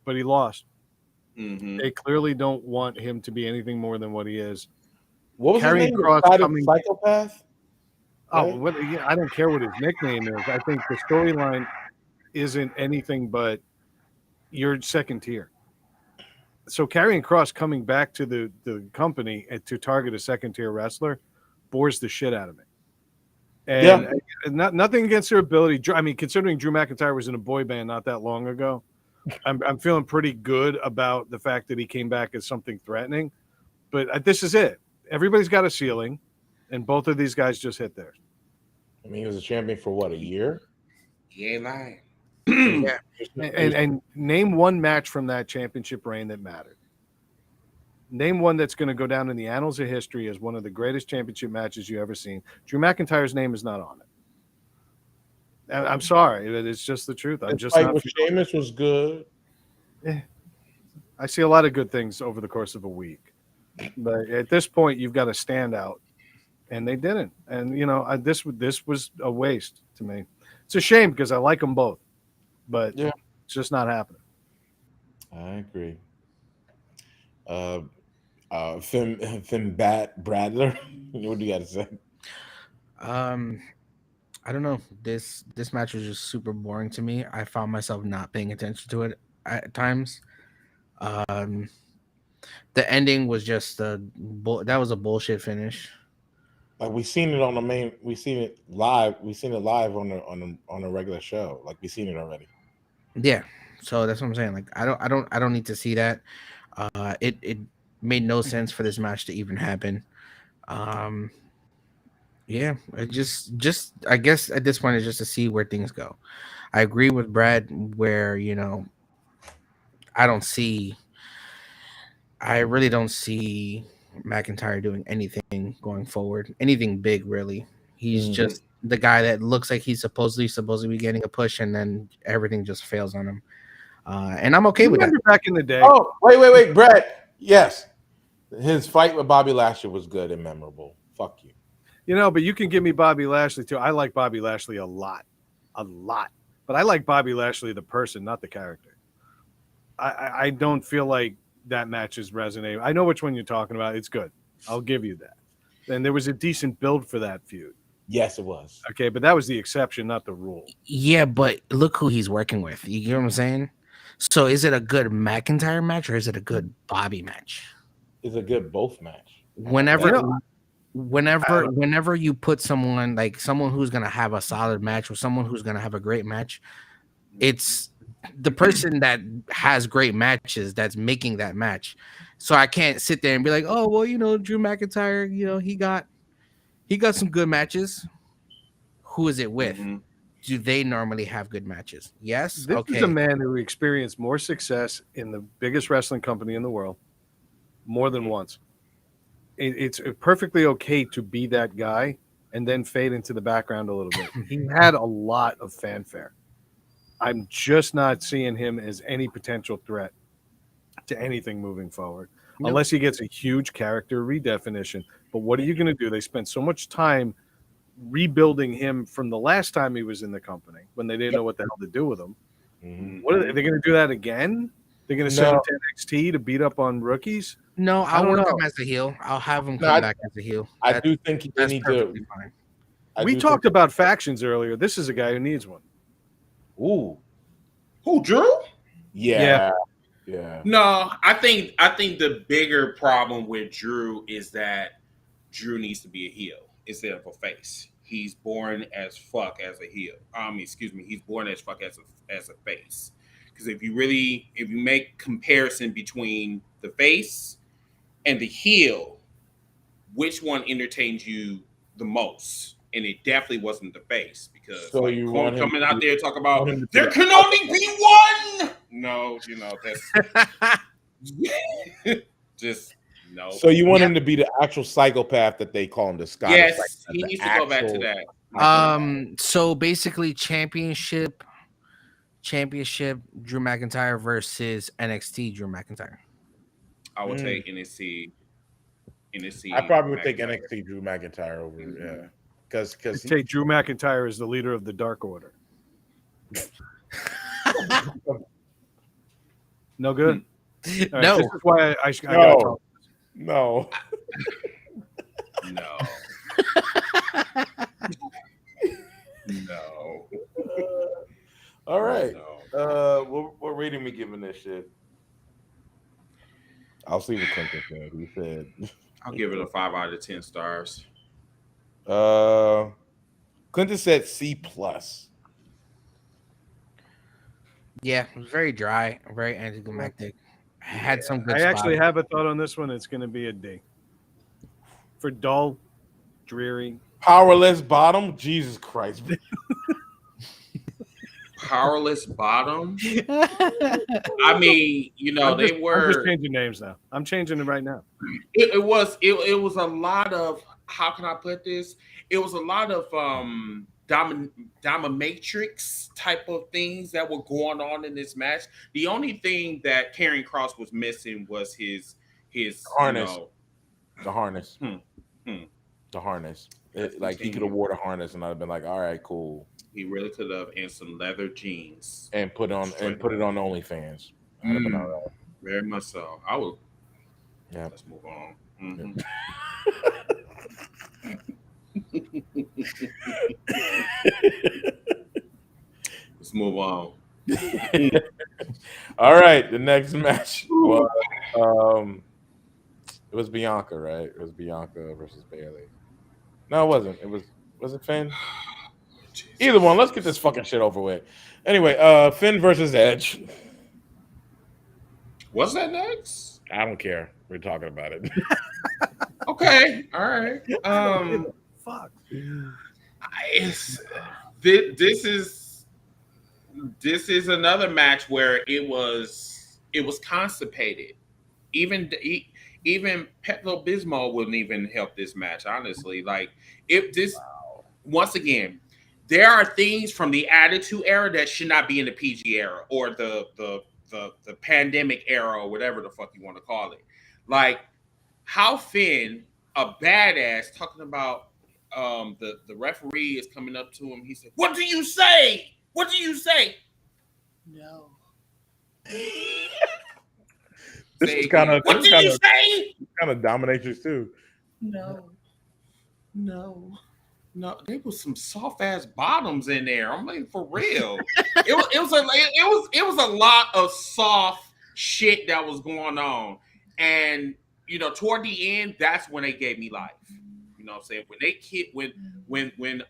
but he lost. Mm-hmm. They clearly don't want him to be anything more than what he is. What was Karrion his name? Kross coming. Psychopath? Oh, I don't care what his nickname is. I think the storyline isn't anything but you're second tier. So Karrion Kross coming back to the company to target a second tier wrestler bores the shit out of me. And nothing against their ability. I mean, considering Drew McIntyre was in a boy band not that long ago, I'm feeling pretty good about the fact that he came back as something threatening. But this is it. Everybody's got a ceiling, and both of these guys just hit theirs. I mean, he was a champion for what, a year? He ain't lying. Yeah. And name one match from that championship reign that mattered. Name one that's going to go down in the annals of history as one of the greatest championship matches you ever seen. Drew McIntyre's name is not on it. I'm sorry, it's just the truth. I'm just not. Sheamus was good. I see a lot of good things over the course of a week, but at this point, you've got to stand out, and they didn't. And you know, this was a waste to me. It's a shame because I like them both, but it's just not happening. I agree. Finn Bradler. What do you got to say? I don't know. This match was just super boring to me. I found myself not paying attention to it at times. The ending was just that was a bullshit finish. Like we seen it on the main. We seen it live. We seen it live on a regular show. Like we seen it already. Yeah. So that's what I'm saying. Like I don't need to see that. It made no sense for this match to even happen. Yeah, it just I guess at this point it's just to see where things go. I agree with Brad where, you know, I really don't see McIntyre doing anything going forward, anything big really. He's just the guy that looks like he's supposedly be getting a push and then everything just fails on him. And I'm okay with that. Back in the day. Oh, wait, Brad. Yes. His fight with Bobby Lashley was good and memorable. Fuck you. You know, but you can give me Bobby Lashley too. I like Bobby Lashley a lot. But I like Bobby Lashley the person, not the character. I don't feel like that match is resonating. I know which one you're talking about. It's good. I'll give you that. And there was a decent build for that feud. Yes, it was. Okay, but that was the exception, not the rule. Yeah, but look who he's working with. You get what I'm saying? So is it a good McIntyre match or is it a good Bobby match? It's a good both match. Whenever you put someone who's gonna have a solid match or someone who's gonna have a great match, it's the person that has great matches that's making that match. So I can't sit there and be like, oh well, you know, Drew McIntyre, you know, he got some good matches. Who is it with? Mm-hmm. Do they normally have good matches? Yes. This is a man who experienced more success in the biggest wrestling company in the world more than once. It's perfectly okay to be that guy and then fade into the background a little bit. He had a lot of fanfare. I'm just not seeing him as any potential threat to anything moving forward, Nope. unless he gets a huge character redefinition. But what are you going to do? They spent so much time rebuilding him from the last time he was in the company when they didn't know what the hell to do with him. Mhm. What are they going to do that again? They're going to send No. him to NXT to beat up on rookies? No, I'll don't work know. him as a heel. I'll have him No, come back as a heel. I do think they That's need perfectly to. fine. We talked about factions earlier. This is a guy who needs one. Ooh, Who, Drew? yeah. Yeah. No, I think the bigger problem with Drew is that Drew needs to be a heel instead of a face. He's born as fuck as a heel. He's born as fuck as a face. Because if you make comparison between the face and the heel, which one entertains you the most? And it definitely wasn't the face, because So you want him coming to out be- there talk want about him to be there the- can only be one. No, that's just no. So you want him to be the actual psychopath that they call him, the Scottish? Yes, psychopath, he the needs to go back to actual- that. So basically, championship, Drew McIntyre versus NXT Drew McIntyre. I would take NXT. I probably would take McIntyre. NXT Drew McIntyre over, yeah, because Take Drew McIntyre as the leader of the Dark Order. No good. All right, No. this is why I No. got to talk. no. No. No. All right. No. What rating we giving this shit? I'll see what Clinton said. He said, I'll give it a 5 out of 10 stars. Clinton said C plus. Yeah, it was very dry, very anticlimactic. Had some good I actually spots. have a thought on this one. It's going to be a D. For dull, dreary. Powerless bottom. Jesus Christ. Powerless bottom. I mean, I'm they just were. changing names now. I'm changing it right now. It was a lot of, how can I put this? It was a lot of dominatrix type of things that were going on in this match. The only thing that Karrion Kross was missing was his harness. The harness. Hmm. The harness. He could have wore the harness, and I'd have been like, all right, cool. He really could have, and some leather jeans, And put it on OnlyFans. I'd have been all right. Very much so. I would. Yeah. Let's move on. Mhm. Let's move on. All right, the next match was it was Bianca, right? It was Bianca versus Bayley. No, it wasn't. Was it Finn? Either one. Let's get this fucking shit over with. Anyway, Finn versus Edge. What's that next? I don't care. We're talking about it. Okay, all right. Fuck. This is another match where it was constipated. Even Pepto Bismol wouldn't even help this match, honestly. Once again, there are things from the Attitude Era that should not be in the PG era, or the pandemic era, or whatever the fuck you want to call it. Like, how Finn, a badass, talking about the referee is coming up to him. He said, "What do you say? What do you say?" No. This is kind of What did you say? Kind of dominatrix too. No. There was some soft ass bottoms in there. I'm like, for real. It was a lot of soft shit that was going on, and toward the end, that's when they gave me life. You know what I'm saying? When they when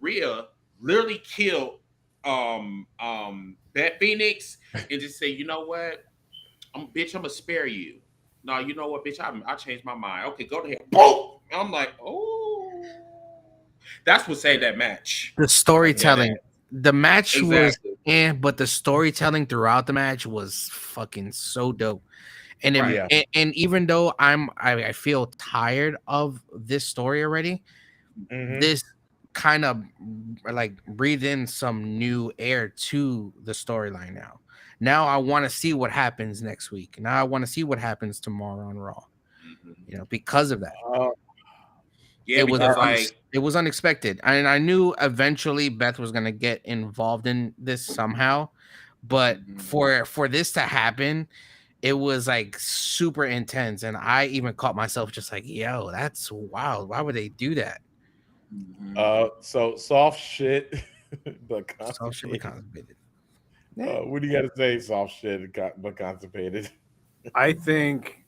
Rhea literally killed Beth Phoenix, and just say, you know what, I'm gonna spare you. No, you know what, bitch, I changed my mind. Okay, go to hell. Boom! And I'm like, oh, that's what saved that match. The storytelling. The match was but the storytelling throughout the match was fucking so dope. And and even though I feel tired of this story already, Mhm. this kind of like breathe in some new air to the storyline now. Now I want to see what happens next week. Now I want to see what happens tomorrow on Raw. You know, because of that. Yeah, because like It was unexpected, and I knew eventually Beth was gonna get involved in this somehow, but for this to happen, it was like super intense, and I even caught myself just like, "Yo, that's wild! Why would they do that?" So soft shit, but So should be constipated. constipated. What do you got to say? Soft shit, but constipated. I think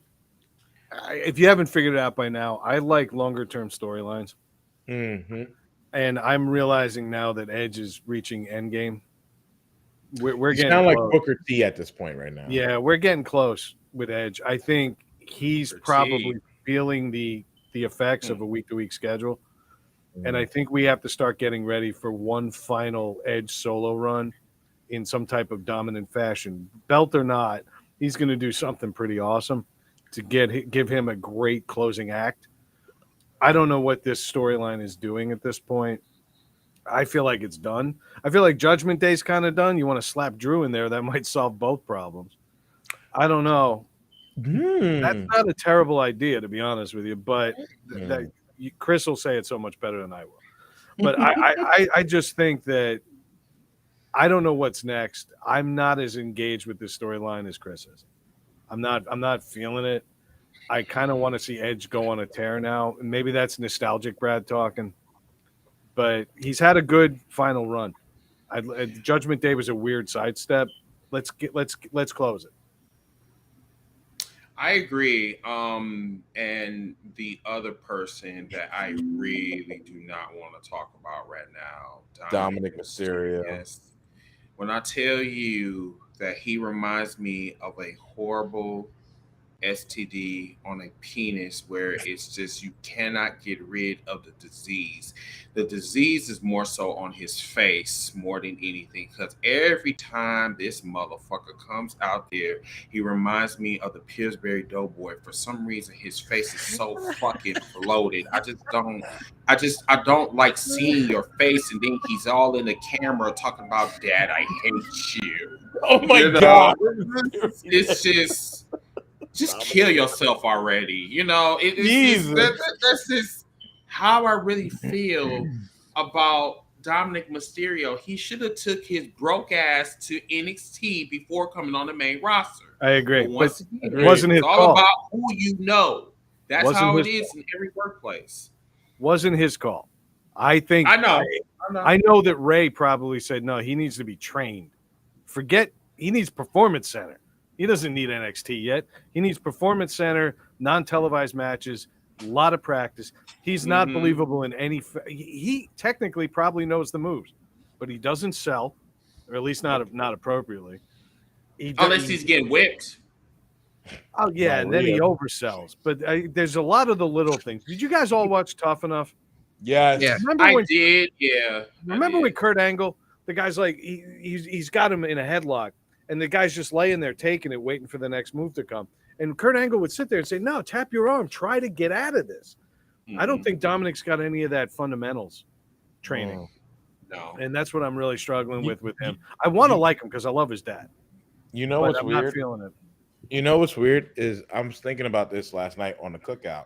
if you haven't figured it out by now, I like longer term storylines. Mm-hmm. And I'm realizing now that Edge is reaching Endgame. We're You getting sound like close. Booker T at this point right now. Yeah, we're getting close with Edge. I think he's Booker T. probably feeling the effects of a week to week schedule. And I think we have to start getting ready for one final Edge solo run in some type of dominant fashion. Belt or not, he's going to do something pretty awesome to give him a great closing act. I don't know what this storyline is doing at this point. I feel like it's done. I feel like Judgment Day's kind of done. You want to slap Drew in there, that might solve both problems. I don't know. That's not a terrible idea, to be honest with you, but Chris will say it so much better than I will. But I just think that I don't know what's next. I'm not as engaged with this storyline as Chris is. I'm not feeling it. I kind of want to see Edge go on a tear now. And maybe that's nostalgic Brad talking. But he's had a good final run. Judgment Day was a weird sidestep. Let's close it. I agree. And the other person that I really do not want to talk about right now, Dominic Mysterio. Yes. When I tell you that he reminds me of a horrible STD on a penis where it's just you cannot get rid of the disease. The disease is more so on his face more than anything because every time this motherfucker comes out there, he reminds me of the Pillsbury Doughboy. For some reason, his face is so fucking bloated. I don't like seeing your face and then he's all in the camera talking about Dad, I hate you. Oh my God. It's just kill yourself already. You know, that's just how I really feel about Dominic Mysterio. He should have took his broke ass to NXT before coming on the main roster. I agree. But once again, it wasn't his it's all call. about who you know. That's Wasn't how it his is in every workplace. Wasn't his call. I think I know. I know that Ray probably said no, he needs to be trained. He needs Performance Center. He doesn't need NXT yet. He needs Performance Center, non-televised matches, a lot of practice. He's not believable in any. He technically probably knows the moves, but he doesn't sell, or at least not appropriately. Unless he's getting whipped. Oh yeah, and then he oversells. But there's a lot of the little things. Did you guys all watch Tough Enough? Yes. Yeah. I did. Yeah. Remember when Kurt Angle, the guy's like he's got him in a headlock. And the guy's just laying there taking it, waiting for the next move to come. And Kurt Angle would sit there and say, no, tap your arm. Try to get out of this. I don't think Dominic's got any of that fundamentals training. No. And that's what I'm really struggling with him. I want to like him because I love his dad. You know what's I'm weird? not feeling it. You know what's weird is I'm thinking about this last night on the cookout.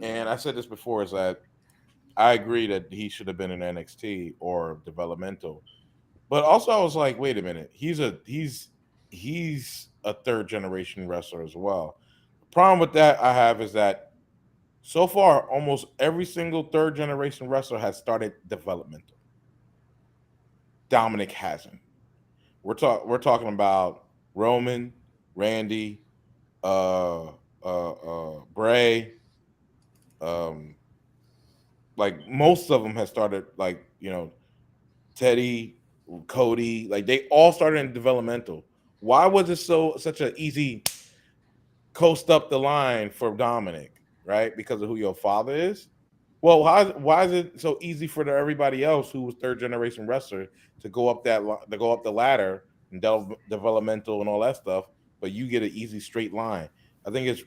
And I said this before is that I agree that he should have been in NXT or developmental. But also, I was like, wait a minute. He's a third generation wrestler as well. The problem with that I have is that so far, almost every single third generation wrestler has started developmental. Dominic hasn't. We're talking about Roman, Randy, Bray. Like most of them have started, like Teddy. Cody, like they all started in developmental. Why was it such an easy coast up the line for Dominic, right? Because of who your father is? Well, why is it so easy for everybody else who was third generation wrestler to go up the ladder and developmental and all that stuff, but you get an easy straight line? I think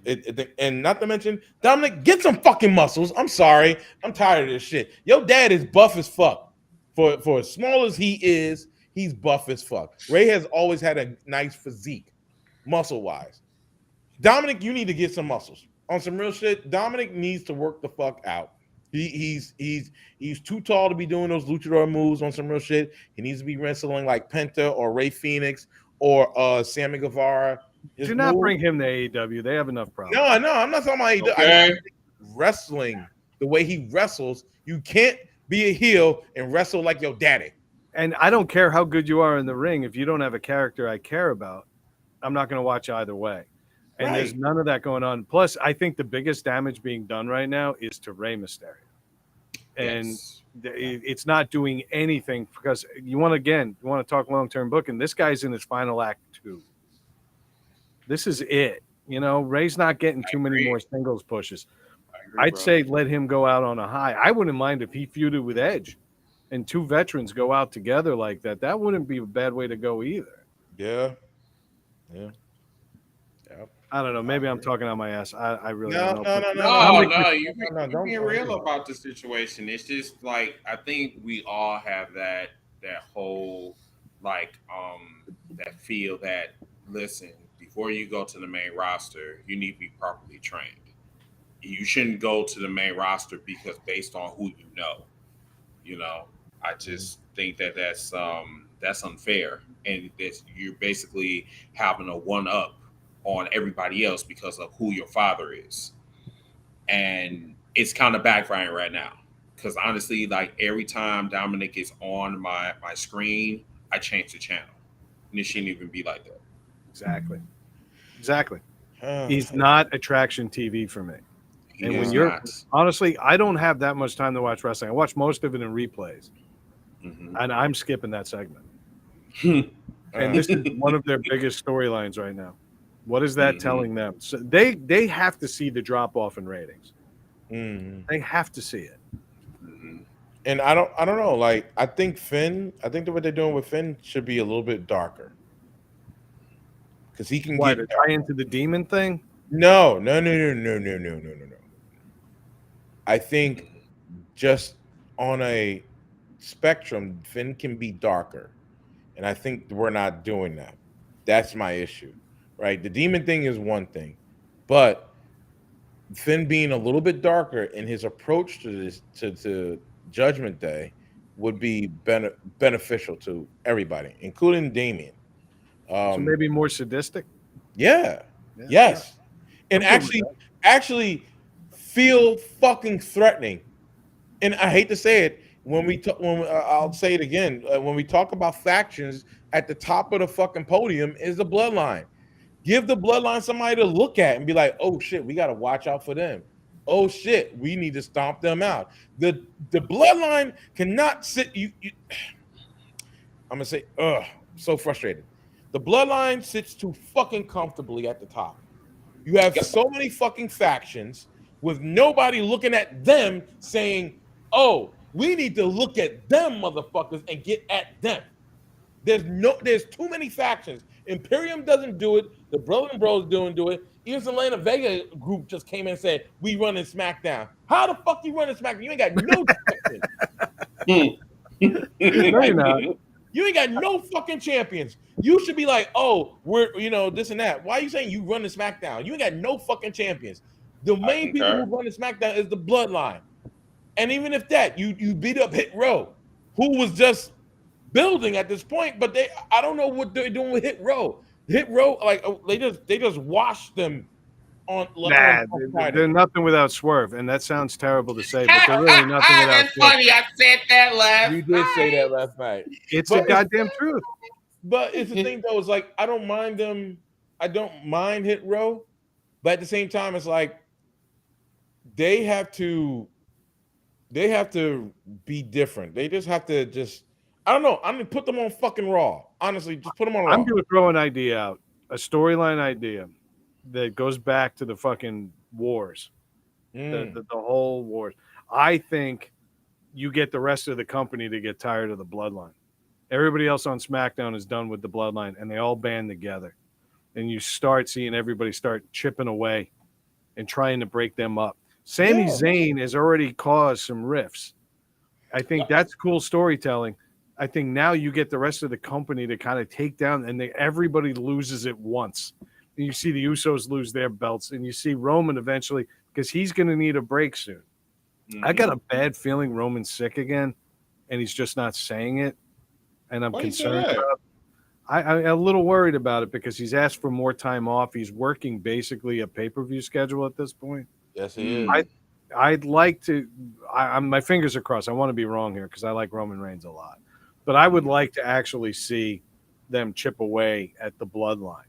and not to mention Dominic, get some fucking muscles. I'm sorry, I'm tired of this shit. Your dad is buff as fuck. For as small as he is, he's buff as fuck. Ray has always had a nice physique, muscle wise. Dominic, you need to get some muscles on some real shit. Dominic needs to work the fuck out. He's too tall to be doing those luchador moves on some real shit. He needs to be wrestling like Penta or Ray Phoenix or Sammy Guevara. Do not bring him to AEW. They have enough problems. No, I'm not talking about AEW. Okay. Wrestling the way he wrestles, you can't be a heel and wrestle like your daddy. And I don't care how good you are in the ring. If you don't have a character I care about, I'm not going to watch either way. And there's none of that going on. Plus, I think the biggest damage being done right now is to Rey Mysterio. And it's not doing anything because you want to talk long-term booking. This guy's in his final act 2. This is it. You know, Ray's not getting too many more singles pushes. I'd say let him go out on a high. I wouldn't mind if he feuded with Edge and 2 veterans go out together like that. That wouldn't be a bad way to go either. Yeah. I don't know. Maybe I'm talking on my ass. I really don't know. No, you're being real about the situation. It's just like I think we all have that whole like that feel that listen, before you go to the main roster, you need to be properly trained. You shouldn't go to the main roster because based on who you know. You know, I just think that's unfair, and you're basically having a one-up on everybody else because of who your father is, and it's kind of backfiring right now. Because honestly, like every time Dominic is on my screen, I change the channel, and it shouldn't even be like that. Exactly. He's not attraction TV for me. And when you're honestly, I don't have that much time to watch wrestling. I watch most of it in replays, and I'm skipping that segment. And this is one of their biggest storylines right now. What is that telling them? So they have to see the drop off in ratings. They have to see it. And I don't know. Like I think that what they're doing with Finn should be a little bit darker because he can get to tie into the demon thing. No. I think just on a spectrum, Finn can be darker. And I think we're not doing that. That's my issue, right? The demon thing is one thing, but Finn being a little bit darker in his approach to this, to Judgment Day would be beneficial to everybody, including Damien. So maybe more sadistic? Yes. Yeah. And actually feel fucking threatening. And I hate to say it, I'll say it again. When we talk about factions, at the top of the fucking podium is the Bloodline. Give the Bloodline somebody to look at and be like, oh shit, we got to watch out for them. Oh shit, we need to stomp them out. The Bloodline cannot sit. I'm gonna say, so frustrated. The Bloodline sits too fucking comfortably at the top. You have so many fucking factions with nobody looking at them saying, oh, we need to look at them motherfuckers and get at them. There's too many factions. Imperium doesn't do it. The Brother and Bros do it. Even Selena Vega group just came in and said, we running SmackDown. How the fuck you running SmackDown? You ain't got no champions. No, you're not. You ain't got no fucking champions. You should be like, oh, we're, this and that. Why are you saying you run the SmackDown? You ain't got no fucking champions. The main people who run the SmackDown is the Bloodline. And even if that, you beat up Hit Row, who was just building at this point, but I don't know what they're doing with Hit Row. Hit Row, like they just washed them on. They're nothing without Swerve, and that sounds terrible to say, but they're really nothing without. That's funny. I said that last. You did say that last night. It's the goddamn truth. But it's the thing though. It's like I don't mind them. I don't mind Hit Row, but at the same time, it's like they have to be different. They just have to I don't know. I'm gonna put them on fucking Raw. Honestly, just put them on Raw. I'm gonna throw an idea out, a storyline idea that goes back to the fucking wars, the whole wars. I think you get the rest of the company to get tired of the Bloodline. Everybody else on SmackDown is done with the Bloodline, and they all band together. and you start seeing everybody start chipping away and trying to break them up. Sami Zayn has already caused some rifts. I think that's cool storytelling. I think now you get the rest of the company to kind of take down, and everybody loses it once. And you see the Usos lose their belts, and you see Roman eventually, because he's going to need a break soon. I got a bad feeling Roman's sick again, and he's just not saying it, and I'm concerned about it. I'm a little worried about it because he's asked for more time off. He's working basically a pay-per-view schedule at this point. Yes, he is. I'd like to. My fingers are crossed. I want to be wrong here because I like Roman Reigns a lot, but I would like to actually see them chip away at the bloodline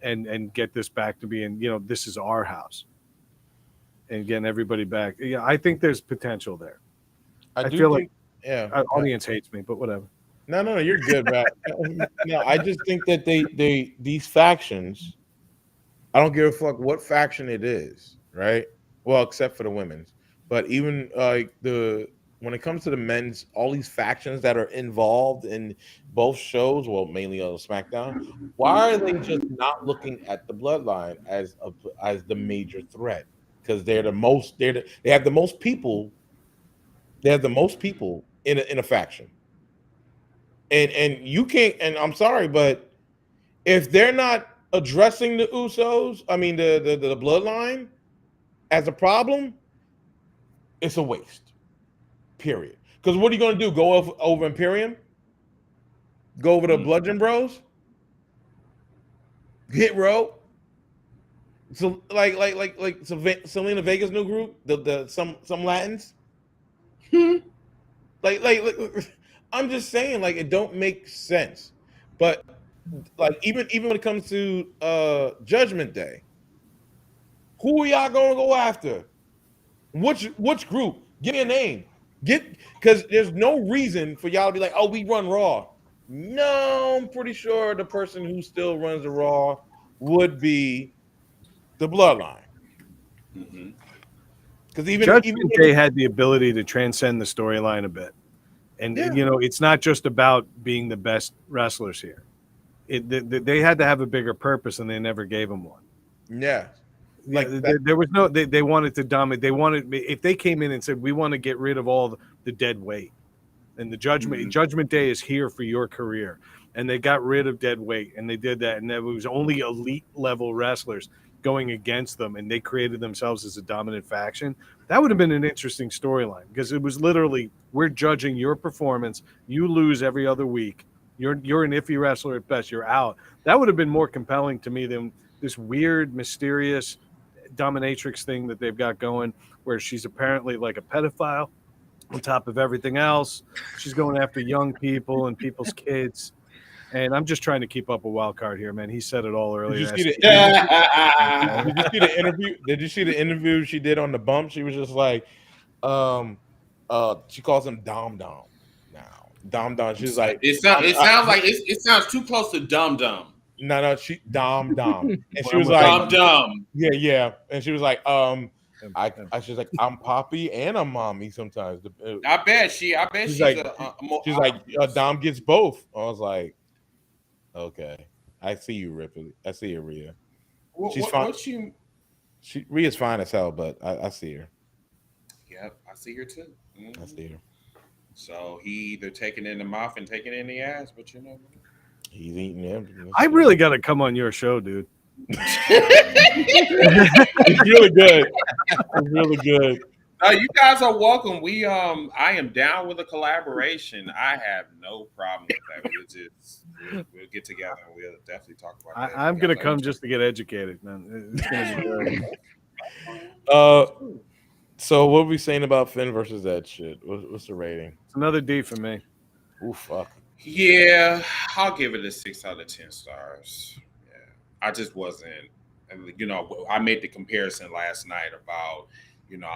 and get this back to being, this is our house, and getting everybody back. Yeah, I think there's potential there. I feel like audience hates me, but whatever. No, you're good, man. No, I just think that these factions, I don't give a fuck what faction it is, right? Well, except for the women's, but even when it comes to the men's, all these factions that are involved in both shows, well, mainly on SmackDown, why are they just not looking at the Bloodline as the major threat? Because they have the most people. They have the most people in a faction. And you can't, and I'm sorry, but if they're not addressing the Usos, I mean the bloodline as a problem, it's a waste. Period. Because what are you going to do? Go over Imperium? Go over the Bludgeon Bros? Hit Row? So like Selena Vega's new group, some Latins. like I'm just saying, like, it don't make sense. But like even when it comes to Judgment Day, who are y'all gonna go after? Which group? Give me a name. Because there's no reason for y'all to be like, oh, we run Raw. No, I'm pretty sure the person who still runs the Raw would be the Bloodline. Because Judgment Day had the ability to transcend the storyline a bit. And, it's not just about being the best wrestlers here. They had to have a bigger purpose, and they never gave them one. Yeah. There was no, they wanted to dominate. They wanted, if they came in and said, we want to get rid of all the dead weight, and the Judgment Day is here for your career. And they got rid of dead weight, and they did that. And there was only elite level wrestlers going against them, and they created themselves as a dominant faction. That would have been an interesting storyline, because it was literally, we're judging your performance. You lose every other week. You're an iffy wrestler at best. You're out. That would have been more compelling to me than this weird, mysterious dominatrix thing that they've got going, where she's apparently like a pedophile on top of everything else. She's going after young people and people's kids. And I'm just trying to keep up a wild card here, man. He said it all earlier. Did you see the interview? Did you see the interview she did on the bump? She was just like, she calls him Dom now. Dom. She's like, it sounds too close to Dum Dum. No, she Dom. And she was like, Dum. Yeah. And she was like, she's like, I'm Poppy and I'm Mommy sometimes. I bet she's like, Dom gets both. I was like, okay, I see you, Ripley. I see you, Rhea. She's fine. Rhea's fine as hell, but I see her. Yep, I see her too. I see her. So he either taking it in the mouth and taking it in the ass, but he's eating everything. I really got to come on your show, dude. It's really good. It's really good. You guys are welcome. I am down with a collaboration. I have no problem with that. We'll get together and we'll definitely talk about that. I'm gonna come just to get educated, man. It's gonna be good. So what are we saying about Finn versus that shit? What's the rating? It's another D for me. Oh fuck. Yeah, I'll give it a 6 out of 10 stars. Yeah, I just wasn't. I made the comparison last night about.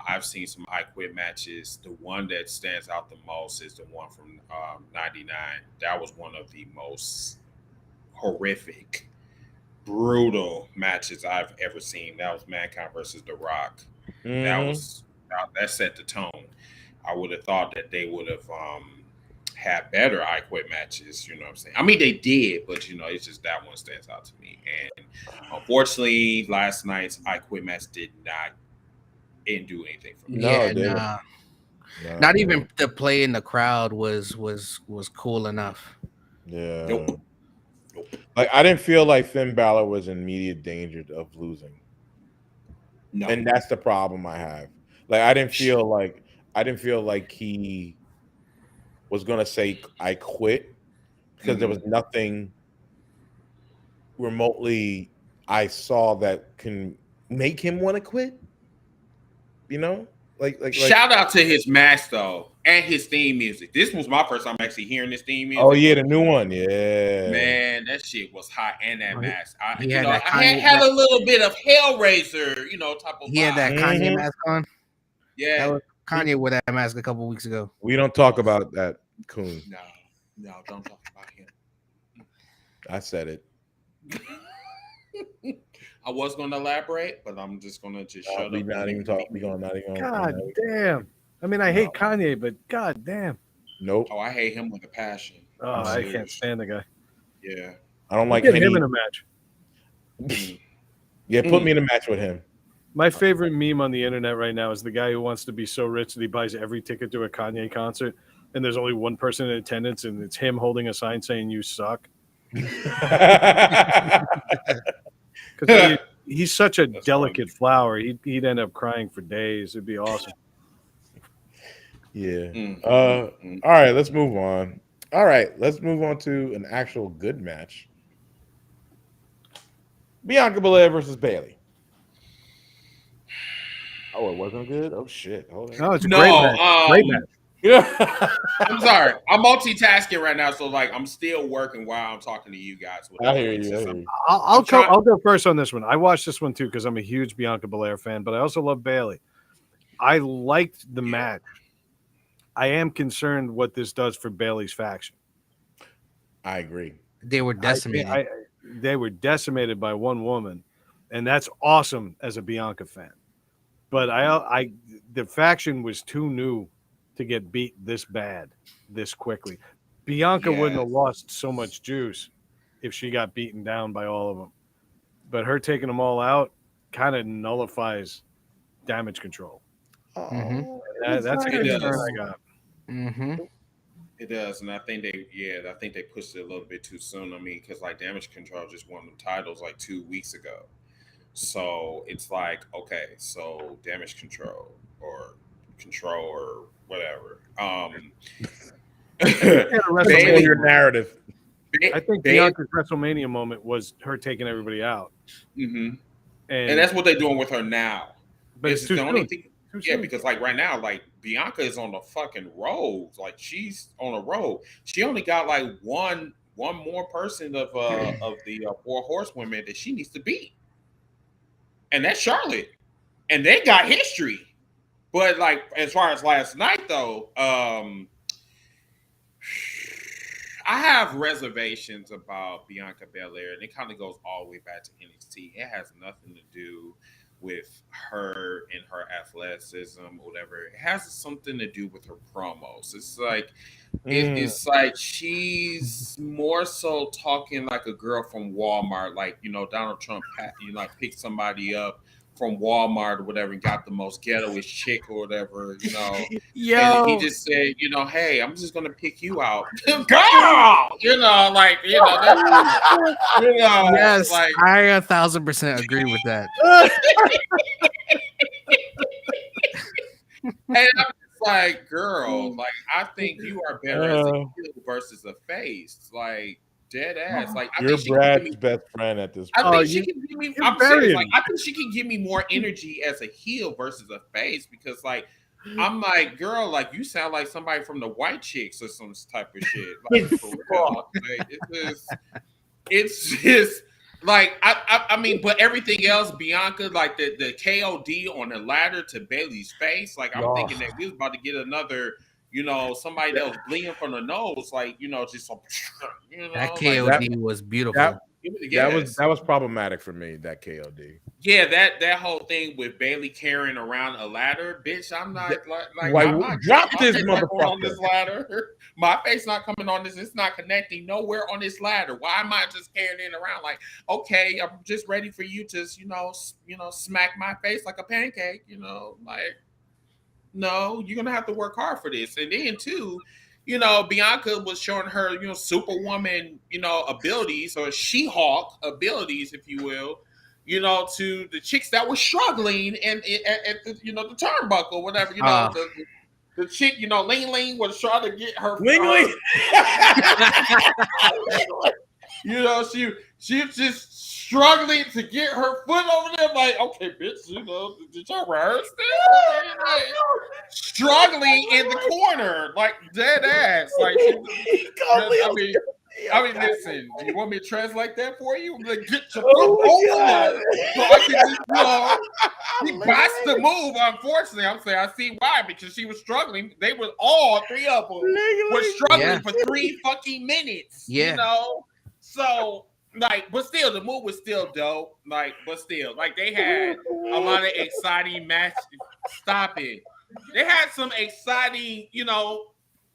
I've seen some I Quit matches. The one that stands out the most is the one from '99. That was one of the most horrific, brutal matches I've ever seen. That was Mankind versus The Rock. That set the tone. I would have thought that they would have had better I Quit matches. You know what I'm saying? I mean, they did, but it's just that one stands out to me. And unfortunately, last night's I Quit match didn't do anything for me. No, Yeah, it didn't. nah. No, Not it even didn't. the play in the crowd was cool enough. Yeah. Nope. Like I didn't feel like Finn Balor was in immediate danger of losing. No. And that's the problem I have. Like I didn't feel like he was gonna say I quit because there was nothing remotely I saw that can make him want to quit. You know? Like Shout out to his match though, and his theme music. This was my first time actually hearing this theme music. oh yeah, the new one. Yeah. Man, that shit was hot, and that mask. I had that I had a little bit of Hellraiser, type of. He had that vibe. Kanye mask on. Yeah, That was Kanye with that mask a couple weeks ago. We don't talk about that, Coon. No, don't talk about him. I said it. I was going to elaborate, but I'm just going to shut up. We not even talk. We gonna not even. God damn. I mean, I hate Kanye, but god damn. Nope. Oh, I hate him with a passion. Oh, I can't stand the guy. Yeah. I don't like Get him in a match. Yeah, put me in a match with him. My favorite meme on the internet right now is the guy who wants to be so rich that he buys every ticket to a Kanye concert, and there's only one person in attendance, and it's him holding a sign saying "You suck." Because he's such a delicate flower. He'd end up crying for days. It'd be awesome. Yeah. All right, let's move on. All right, let's move on to an actual good match. Bianca Belair versus Bayley. Oh, it wasn't good? Oh shit. Hold on. No, it's a great match. Great match. Yeah. I'm sorry. I'm multitasking right now, so I'm still working while I'm talking to you guys. I hear you. I'll go first on this one. I watched this one too because I'm a huge Bianca Belair fan, but I also love Bayley. I liked the match. I am concerned what this does for Bayley's faction. I agree. They were decimated. They were decimated by one woman, and that's awesome as a Bianca fan. But the faction was too new to get beat this bad, this quickly. Bianca wouldn't have lost so much juice if she got beaten down by all of them. But her taking them all out kind of nullifies Damage Control. That's a concern I got. It does, and I think they pushed it a little bit too soon. I mean, because Damage Control just won the titles 2 weeks ago, so it's okay, so Damage Control or whatever. Your narrative. I think Bianca's WrestleMania moment was her taking everybody out, and that's what they're doing with her now. But it's too soon. Yeah, because right now, Bianca is on the fucking road. She's on a road. She only got one more person of the 4 horsewomen that she needs to beat, and that's Charlotte. And they got history. But as far as last night though, I have reservations about Bianca Belair, and it kind of goes all the way back to NXT. It has nothing to do with her and her athleticism or whatever. It has something to do with her promos. It's it's she's more so talking like a girl from Walmart, Donald Trump picked somebody up from Walmart or whatever and got the most ghettoish chick or whatever, Yo. And he just said, hey, I'm just gonna pick you out, girl. Yes, I 1,000% agree with that. And I'm just girl, I think you are better as a heel versus a face, dead ass. You're Brad's best friend at this point. I think she can give me. I'm serious. I think she can give me more energy as a heel versus a face because, I'm girl, you sound like somebody from the White Chicks or some type of shit. For real. It's just I mean, but everything else, Bianca, the KOD on the ladder to Bayley's face, I'm thinking that we was about to get another. Somebody that was bleeding from the nose, just some, that KOD was beautiful. That was problematic for me. That KOD. Yeah, that whole thing with Bailey carrying around a ladder, bitch. I'm not Why I'm not drop my this face not going on motherfucker? this ladder. My face not coming on this. It's not connecting nowhere on this ladder. Why am I just carrying it around? Like, okay, I'm just ready for you to, smack my face like a pancake. Like, no, you're gonna have to work hard for this. And then too, Bianca was showing her, superwoman, abilities or She-Hulk abilities, if you will, to the chicks that were struggling and at the, the turnbuckle, whatever, the chick, Ling Ling was trying to get her Ling Ling. She was just struggling to get her foot over there. Like, okay, bitch, did y'all rehearse this? Like, struggling in the corner, like dead ass. Like, I mean, listen. Do you want me to translate that for you? Like, get your foot over there, so I can just, she bots the move. Unfortunately, I'm saying I see why, because she was struggling. They were all three of them were struggling for 3 fucking minutes. So, like, but still, the move was still dope. Like, but still, like, they had a lot of exciting matches. Stop it. They had some exciting,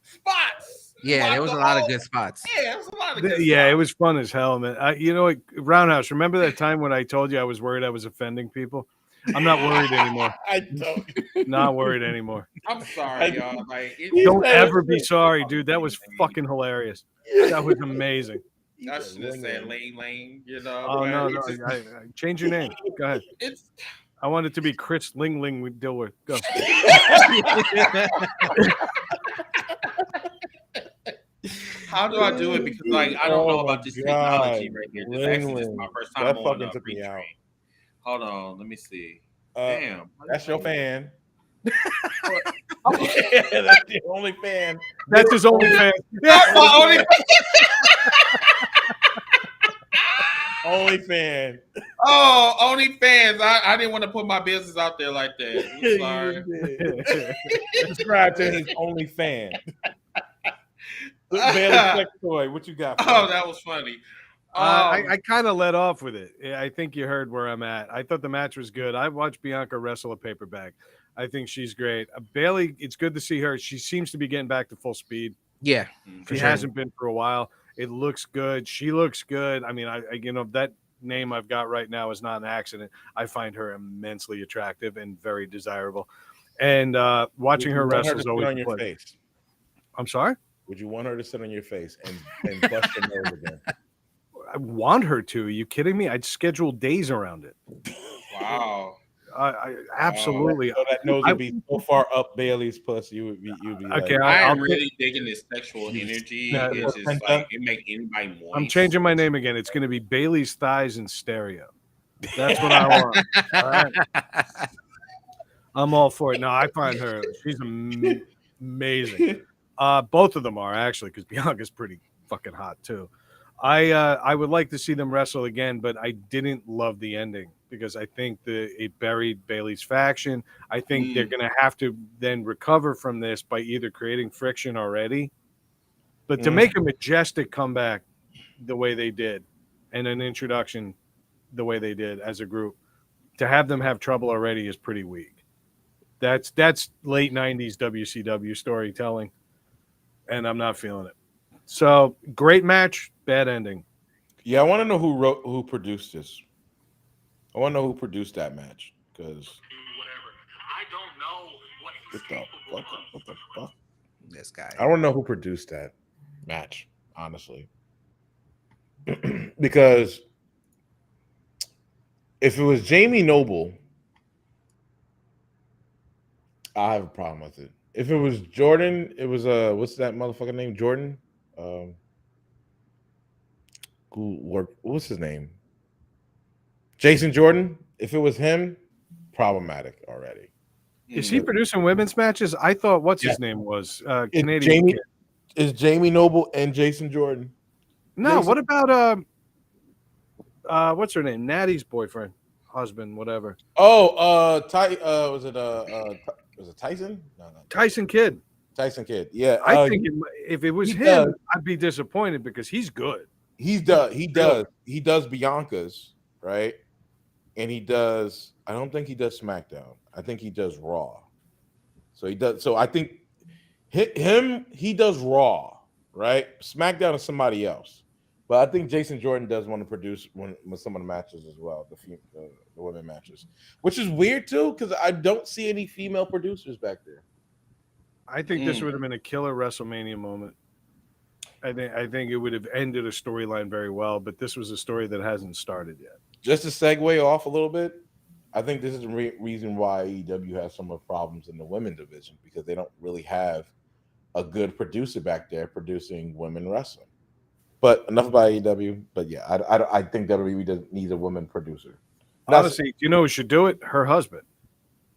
spots. Yeah, there was a lot of good spots. Yeah, it was a lot of good spots. Yeah, it was fun as hell, man. You know what, Roundhouse, remember that time when I told you I was worried I was offending people? I'm not worried anymore. I don't. Not worried anymore. I'm sorry, y'all. Like, don't ever be sorry, dude. That was fucking hilarious. That was amazing. I should have said Lane, Oh, no. I change your name. Go ahead. I want it to be Chris Ling with Dilworth. Go. How do I do it? Because, like, I don't know about this technology right here. This actually is my first time that on fucking took me out. Hold on, let me see. Damn, that's your fan. That's the only fan. That's his only fan. That's my only. Only fan. Oh, only fans. I didn't want to put my business out there like that. I'm sorry. Subscribe to his only fan. Bailey Sex Toy, what you got? That was funny. I kind of let off with it. I think you heard where I'm at. I thought the match was good. I watched Bianca wrestle a paperback. I think she's great. Bailey, it's good to see her. She seems to be getting back to full speed. Yeah, she hasn't been for a while. It looks good. She looks good. I mean, I that name I've got right now is not an accident. I find her immensely attractive and very desirable. And watching her wrestle is always on your face. I'm sorry? Would you want her to sit on your face and bust your nose again? I want her to. Are you kidding me? I'd schedule days around it. Wow. I absolutely. So that nose would be so far up Bailey's puss. You'd be okay. Like, I'm really digging this sexual energy. It's just like it makes anybody moist. I'm changing my name again. It's going to be Bailey's thighs in stereo. That's what I want. All right. I'm all for it. No, I find her. She's amazing. Both of them are actually, because Bianca's pretty fucking hot too. I would like to see them wrestle again, but I didn't love the ending because I think it buried Bailey's faction. I think they're going to have to then recover from this by either creating friction already, but to make a majestic comeback the way they did and an introduction the way they did as a group, to have them have trouble already is pretty weak. That's late 90s WCW storytelling, and I'm not feeling it. So great match, bad ending. Yeah, I want to know who produced this. I want to know who produced that match because I don't know what the fuck? This guy. I don't know who produced that match, honestly, because if it was Jamie Noble, I have a problem with it. If it was Jordan, it was what's that motherfucker name? Jordan. What's his name? Jason Jordan. If it was him, problematic already. Is he producing women's matches? I thought his name was Canadian. Jamie, is Jamie Noble and Jason Jordan? No, Jason? What about what's her name? Natty's boyfriend, husband, whatever. Oh, was it Tyson? No. Tyson Kidd. Tyson Kidd. Yeah. I think if it was him, I'd be disappointed because he's good. he does Bianca's, right? And he does. I don't think he does SmackDown. I think he does Raw. So he does. So I think he does Raw, right? SmackDown is somebody else. But I think Jason Jordan does want to produce with some of the matches as well, the women matches, which is weird too because I don't see any female producers back there. I think this would have been a killer WrestleMania moment. I think it would have ended a storyline very well, but this was a story that hasn't started yet. Just to segue off a little bit, I think this is the reason why AEW has so much problems in the women's division because they don't really have a good producer back there producing women wrestling. But enough about AEW. But yeah, I think WWE needs a woman producer. Honestly, do you know who should do it? Her husband.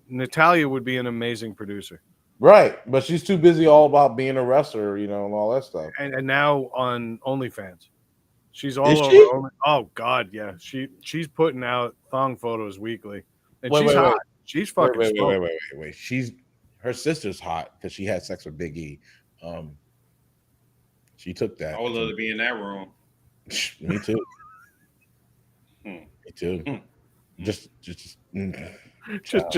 Natalia would be an amazing producer. Right, but she's too busy all about being a wrestler, and all that stuff. And now on OnlyFans. She's all Is over. she? Oh God, yeah. She's putting out thong photos weekly, and Wait, she's wait, hot. wait. She's fucking. Wait. Her sister's hot because she had sex with Big E. She took that. I would love to be in that room. Me too. Me too. Just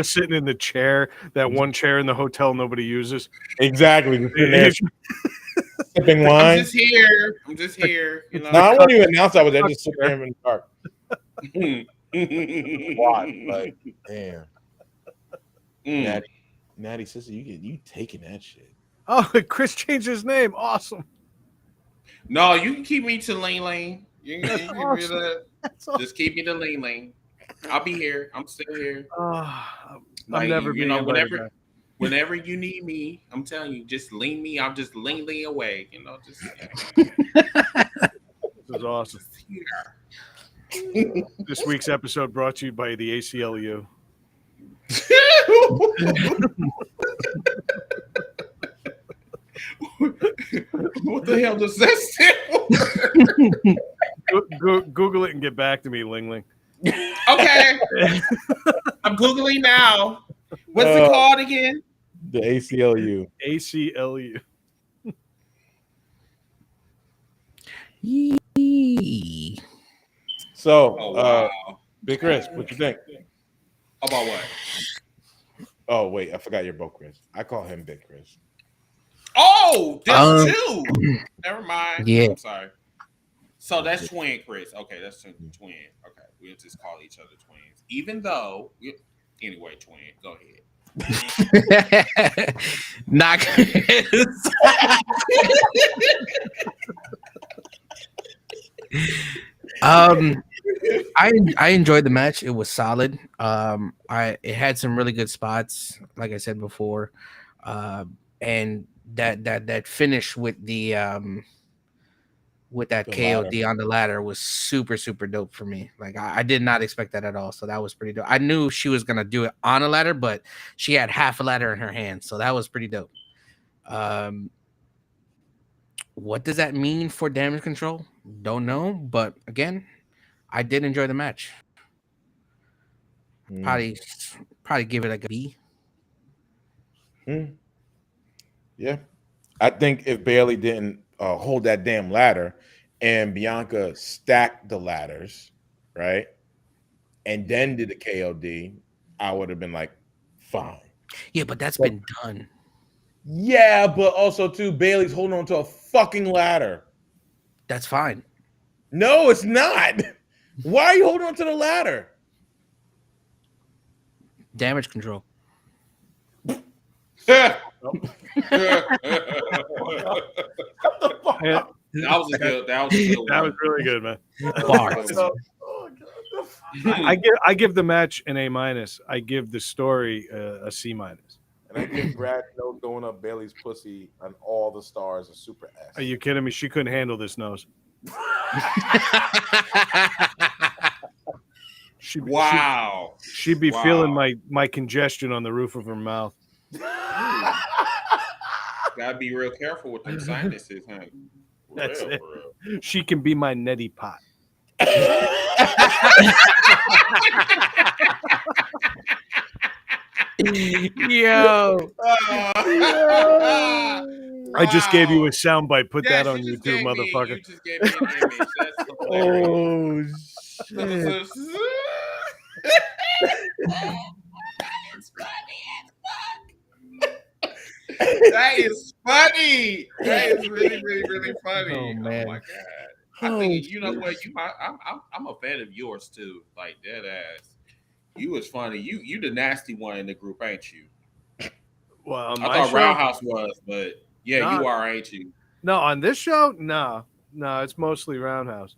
sitting in the chair, that one chair in the hotel nobody uses. Exactly. Sipping wine. I'm just here. No, I wouldn't even announce I was there. Just sitting there in the dark. Watch, like, damn. Natty sister, you taking that shit. Oh, Chris changed his name. Awesome. No, you can keep me to Lane Lane. You can keep me to Awesome. just keep me to Lane Lane. I'll be here. I'm still here. I'm never being whenever you need me, I'm telling you, just lean me. I'm just lean away. Just this is awesome. This week's episode brought to you by the ACLU. What the hell does that stand for? Google it and get back to me, Ling Ling. Okay. I'm Googling now. What's it called again? The ACLU. ACLU. So, wow. Big Chris, what you think? About what? Oh, wait, I forgot you're both Chris. I call him Big Chris. Oh, that's two. Never mind. Yeah. I'm sorry. So that's twin Chris. Okay, that's twin. Okay, we'll just call each other twins. Even though, anyway, twin, go ahead. Not Chris. I enjoyed the match. It was solid. It had some really good spots, like I said before, and that finish with the KOD on the ladder was super dope for me. Like I did not expect that at all, so that was pretty dope. I knew she was gonna do it on a ladder, but she had half a ladder in her hand, so that was pretty dope. What does that mean for damage control? Don't know, but again, I did enjoy the match. Probably give it like a B. Yeah, I think if Bailey didn't hold that damn ladder and Bianca stacked the ladders, right, and then did the KOD, I would have been like, fine. Yeah, but that's been done. Yeah, but also too, Bailey's holding on to a fucking ladder. That's fine. No, it's not. Why are you holding on to the ladder? Damage control. That was good. That was really good, man. Bars. I give the match an A-. I give the story a C-. And I give Brad nose going up Bailey's pussy on all the stars a super S. Are you kidding me? She couldn't handle this nose. She'd be feeling my congestion on the roof of her mouth. Gotta be real careful with them sinuses, huh? That's it. She can be my neti pot. Yo. I just gave you a Wow. soundbite. Put Yes, that on you just YouTube, gave me. motherfucker. You just gave me an image. That's hilarious. Oh shit! It's funny That is funny. That is really, really, really funny. Oh, Oh, man. my god! I Oh, think you know shit. what I'm a fan of yours too. Like dead ass. You was funny. You the nasty one in the group, ain't you? Well, on I my thought show, Roundhouse was, but yeah, Nah. you are, ain't you? no, on this show, no, it's mostly Roundhouse.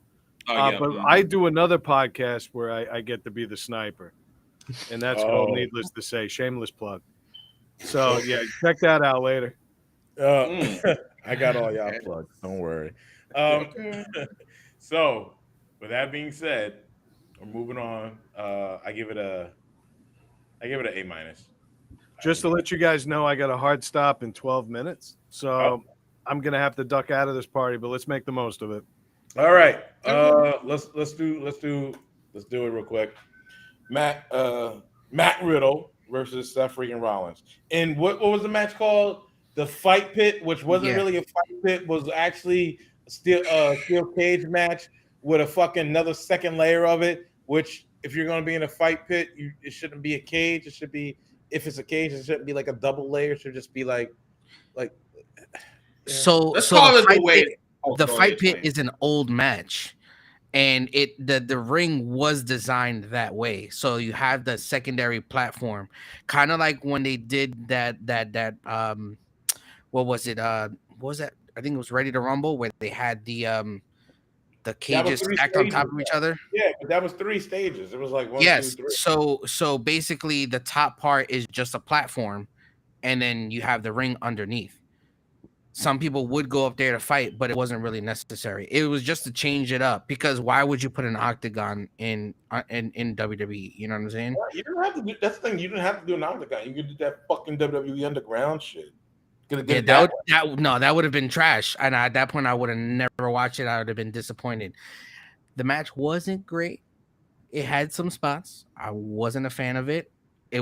Oh yeah. But I do another podcast where I get to be the sniper, and that's called Oh. Needless to Say, shameless plug. So yeah, check that out later. I got all y'all Okay. plugs. Don't worry. Okay. So, with that being said, we're moving on. I give it an A minus. Just to let you guys know, I got a hard stop in 12 minutes, so I'm gonna have to duck out of this party. But let's make the most of it. All right. Let's do it real quick. Matt Riddle versus Seth freaking Rollins. And what was the match called? The Fight Pit, which wasn't Yeah. really a fight pit, was actually a steel cage match with a fucking another second layer of it. Which, if you're going to be in a fight pit, it shouldn't be a cage. It should be, if it's a cage, it shouldn't be like a double layer. It should just be like. So Let's so call the it fight the way. pit, Oh, the go fight ahead, pit Twain. is an old match, and the ring was designed that way. So you have the secondary platform, kind of like when they did that what was it? What was that? I think it was Ready to Rumble, where they had the cages three stacked on top stages, of each other. Yeah, but that was 3 stages. It was like 1, Yes. 2, 3. So basically, the top part is just a platform, and then you have the ring underneath. Some people would go up there to fight, but it wasn't really necessary. It was just to change it up, because why would you put an octagon in WWE? You know what I'm saying? You don't have to do. That's the thing. You didn't have to do an octagon. You could do that fucking WWE Underground shit. Yeah, that would have been trash. And at that point, I would have never watched it. I would have been disappointed. The match wasn't great. It had some spots. I wasn't a fan of it. It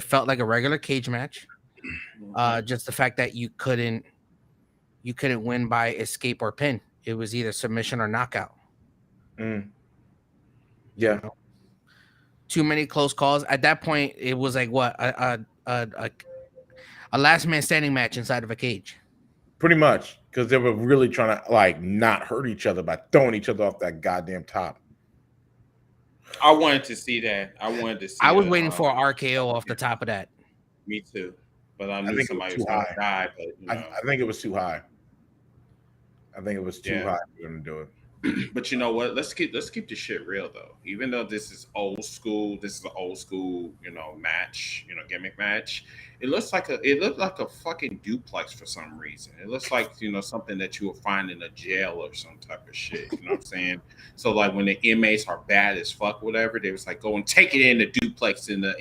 felt like a regular cage match. Just the fact that you couldn't win by escape or pin. It was either submission or knockout. Yeah. Too many close calls. At that point, it was like what a last man standing match inside of a cage. Pretty much, because they were really trying to like not hurt each other by throwing each other off that goddamn top. I wanted to see that. I was waiting for an RKO off the top of that. Me too, but I knew somebody was too going high. to die. But I think it was too high. I think it was too high for them to do it. But you know what? Let's keep the shit real though. Even though this is old school, this is an old school, match, gimmick match. It looked like a fucking duplex for some reason. It looks like something that you will find in a jail or some type of shit. You know what I'm saying? So like when the inmates are bad as fuck, whatever, they was like go and take it in the duplex in the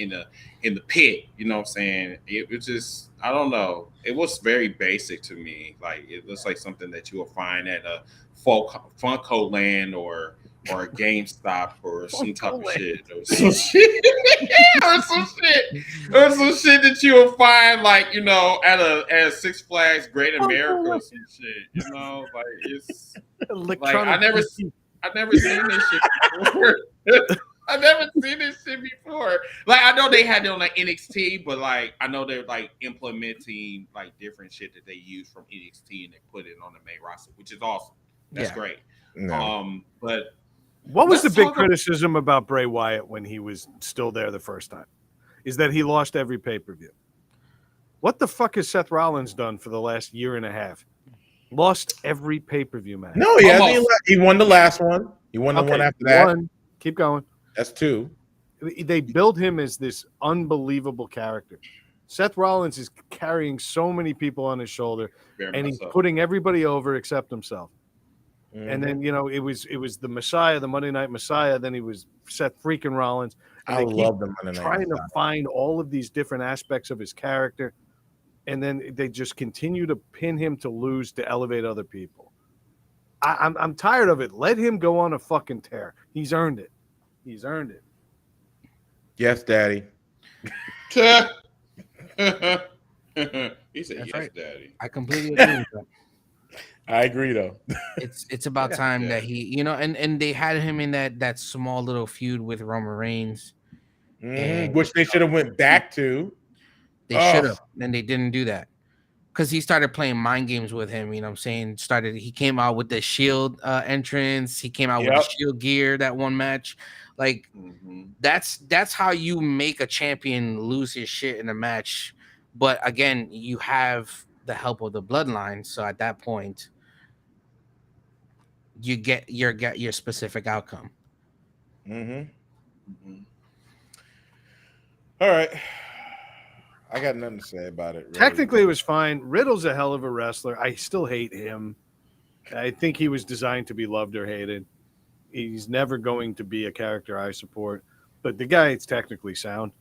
pit. You know what I'm saying? It was just, I don't know. It was very basic to me. Like it looks like something that you will find at a Funko Land or a GameStop or some type of shit or some shit or some shit that you will find like at a Six Flags Great America or some shit. Like it's like I never seen this shit before. I've never seen this shit before. Like I know they had it on like NXT, but like I know they're like implementing like different shit that they use from NXT and they put it on the main roster, which is awesome. That's great. No. But what was the big criticism about Bray Wyatt when he was still there the first time? Is that he lost every pay-per-view. What the fuck has Seth Rollins done for the last year and a half? Lost every pay-per-view match. No, he won the last one. He won the one after that. Keep going. That's 2. They build him as this unbelievable character. Seth Rollins is carrying so many people on his shoulder, and he's putting everybody over except himself. Mm-hmm. And then it was the Messiah, the Monday Night Messiah. Then he was Seth freaking Rollins. And I love the Monday Night trying to find all of these different aspects of his character, and then they just continue to pin him to lose to elevate other people. I'm tired of it. Let him go on a fucking tear. He's earned it. He's earned it. Yes, Daddy. He said, That's "Yes, right. Daddy." I completely agree with that. I agree though. It's about Yes, time that Daddy. he, and they had him in that small little feud with Roman Reigns, and Which they should have went back to. they should Oh, have, and they didn't do that because he started playing mind games with him. You know what I'm saying? He came out with the Shield entrance. He came out with the yep. Shield gear that one match. Like Mhm. that's how you make a champion lose his shit in a match. But again, you have the help of the bloodline. So at that point, you get your specific outcome. Mhm. Mhm. All right. I got nothing to say about it. Really. Technically, it was fine. Riddle's a hell of a wrestler. I still hate him. I think he was designed to be loved or hated. He's never going to be a character I support. But the guy is technically sound.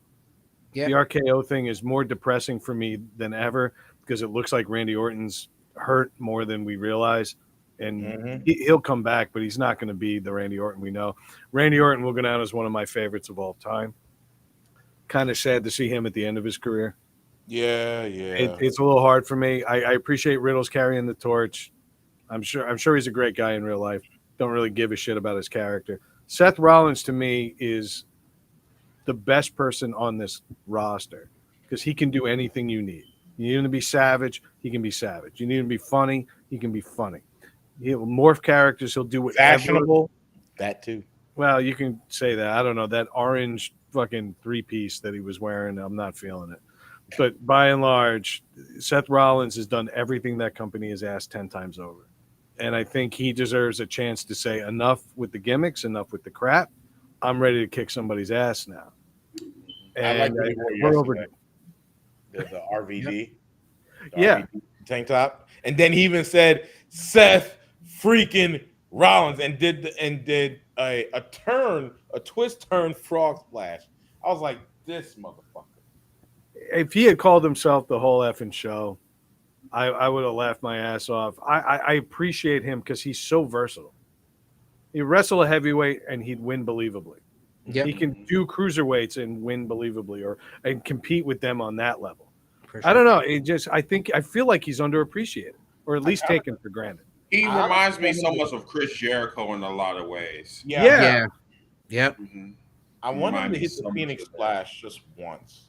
Yeah. The RKO thing is more depressing for me than ever because it looks like Randy Orton's hurt more than we realize. And Mhm. he'll come back, but he's not going to be the Randy Orton we know. Randy Orton will go down as one of my favorites of all time. Kind of sad to see him at the end of his career. Yeah. It's a little hard for me. I appreciate Riddle's carrying the torch. I'm sure he's a great guy in real life. Don't really give a shit about his character. Seth Rollins to me is the best person on this roster because he can do anything you need. You need him to be savage, he can be savage. You need him to be funny, he can be funny. He'll morph characters, he'll do whatever. Fashionable. That too. Well, you can say that. I don't know. That orange fucking 3-piece that he was wearing, I'm not feeling it. But by and large, Seth Rollins has done everything that company has asked 10 times over. And I think he deserves a chance to say enough with the gimmicks, enough with the crap. I'm ready to kick somebody's ass now. I like And what he wore we're over. yesterday. The RVD. The Yeah. RVD tank top. And then he even said Seth freaking Rollins and did a twist turn frog splash. I was like, this motherfucker. If he had called himself the whole effing show, I would have laughed my ass off. I appreciate him because he's so versatile. He wrestle a heavyweight and he'd win believably. Yep. He can do cruiserweights and win believably, and compete with them on that level. For I sure. don't know. I feel like he's underappreciated, or at least taken for granted. He I reminds me understand so him. much of Chris Jericho in a lot of ways. Yeah. Yep. Mhm. I want him Remind to me hit so the much Phoenix of that. Splash just once.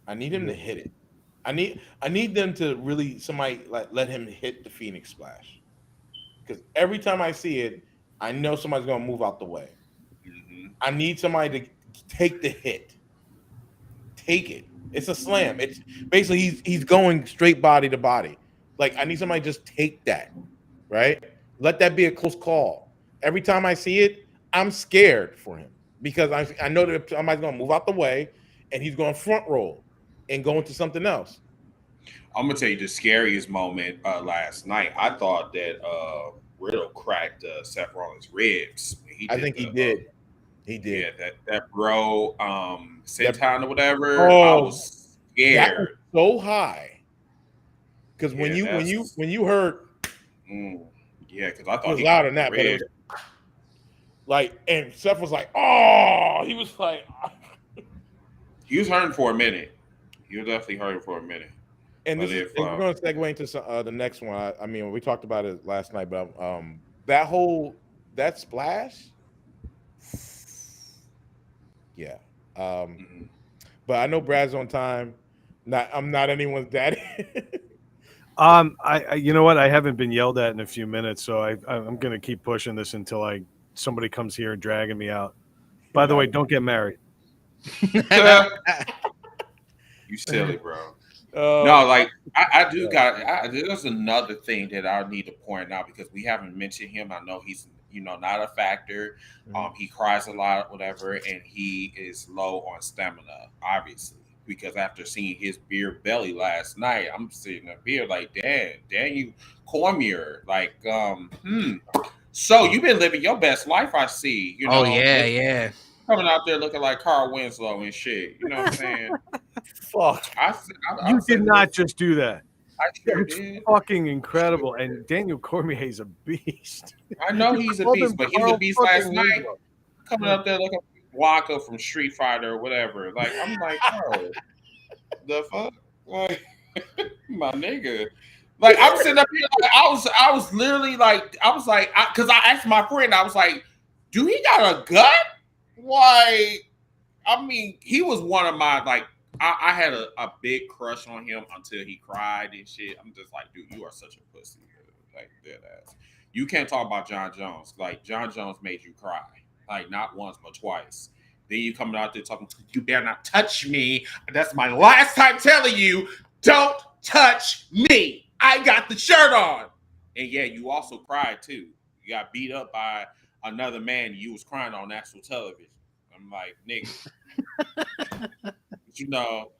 I need him to hit it. I need them to really somebody let him hit the Phoenix Splash. Because every time I see it, I know somebody's gonna move out the way. Mhm. I need somebody to take the hit. Take it. It's a slam. It's basically he's going straight body to body. Like I need somebody to just take that, right? Let that be a close call. Every time I see it, I'm scared for him because I know that somebody's gonna move out the way and he's going to front roll and go into something else. I'm gonna tell you the scariest moment last night. I thought that Riddle cracked Seth Rollins' ribs. He I did think he the did. He did. yeah that bro senton or whatever. I Oh, was that was scared. so high. Because when Yeah, you heard yeah, because I it thought was he louder cracked than that, the but it rib. was like, and Seth was like, oh, he was like, He was hurting for a minute. He was definitely hurting for a minute. and But this is, if and we're going to segue into the next one. I mean, we talked about it last night, but that splash, yeah. mhm. But I know Brad's on time. I'm not anyone's daddy. I you know what? I haven't been yelled at in a few minutes, so I'm going to keep pushing this until somebody comes here and dragging me out. By the way, don't get married. You silly, bro. Oh, No, like I do got. There's another thing that I need to point out because we haven't mentioned him. I know he's not a factor. He cries a lot, whatever, and he is low on stamina, obviously. Because after seeing his beer belly last night, I'm sitting up here like, damn, you Cormier, like, So you've been living your best life, I see. Oh yeah. Coming out there looking like Carl Winslow and shit. You know what I'm saying? fuck. You did not just do that. I sure It's did. fucking incredible. And Daniel Cormier is a beast. I know he's a Called beast, him but he was Carl a beast last fucking night. Winslow. Coming up there looking like Waka from Street Fighter or whatever. Like I'm like, bro, the fuck? Like, my nigga. Like, I'm sitting up here, like, I was literally like, because I asked my friend, I was like, do he got a gut? Like, I mean, he was one of my, like, I had a big crush on him until he cried and shit. I'm just like, dude, you are such a pussy, dude. Like, dead ass. You can't talk about John Jones. Like, John Jones made you cry. Like, not once, but twice. Then you coming out there talking, you better not touch me. That's my last time telling you, don't touch me. I got the shirt on. And yeah, you also cried too. You got beat up by another man. You was crying on national television. I'm like, nigga, you know,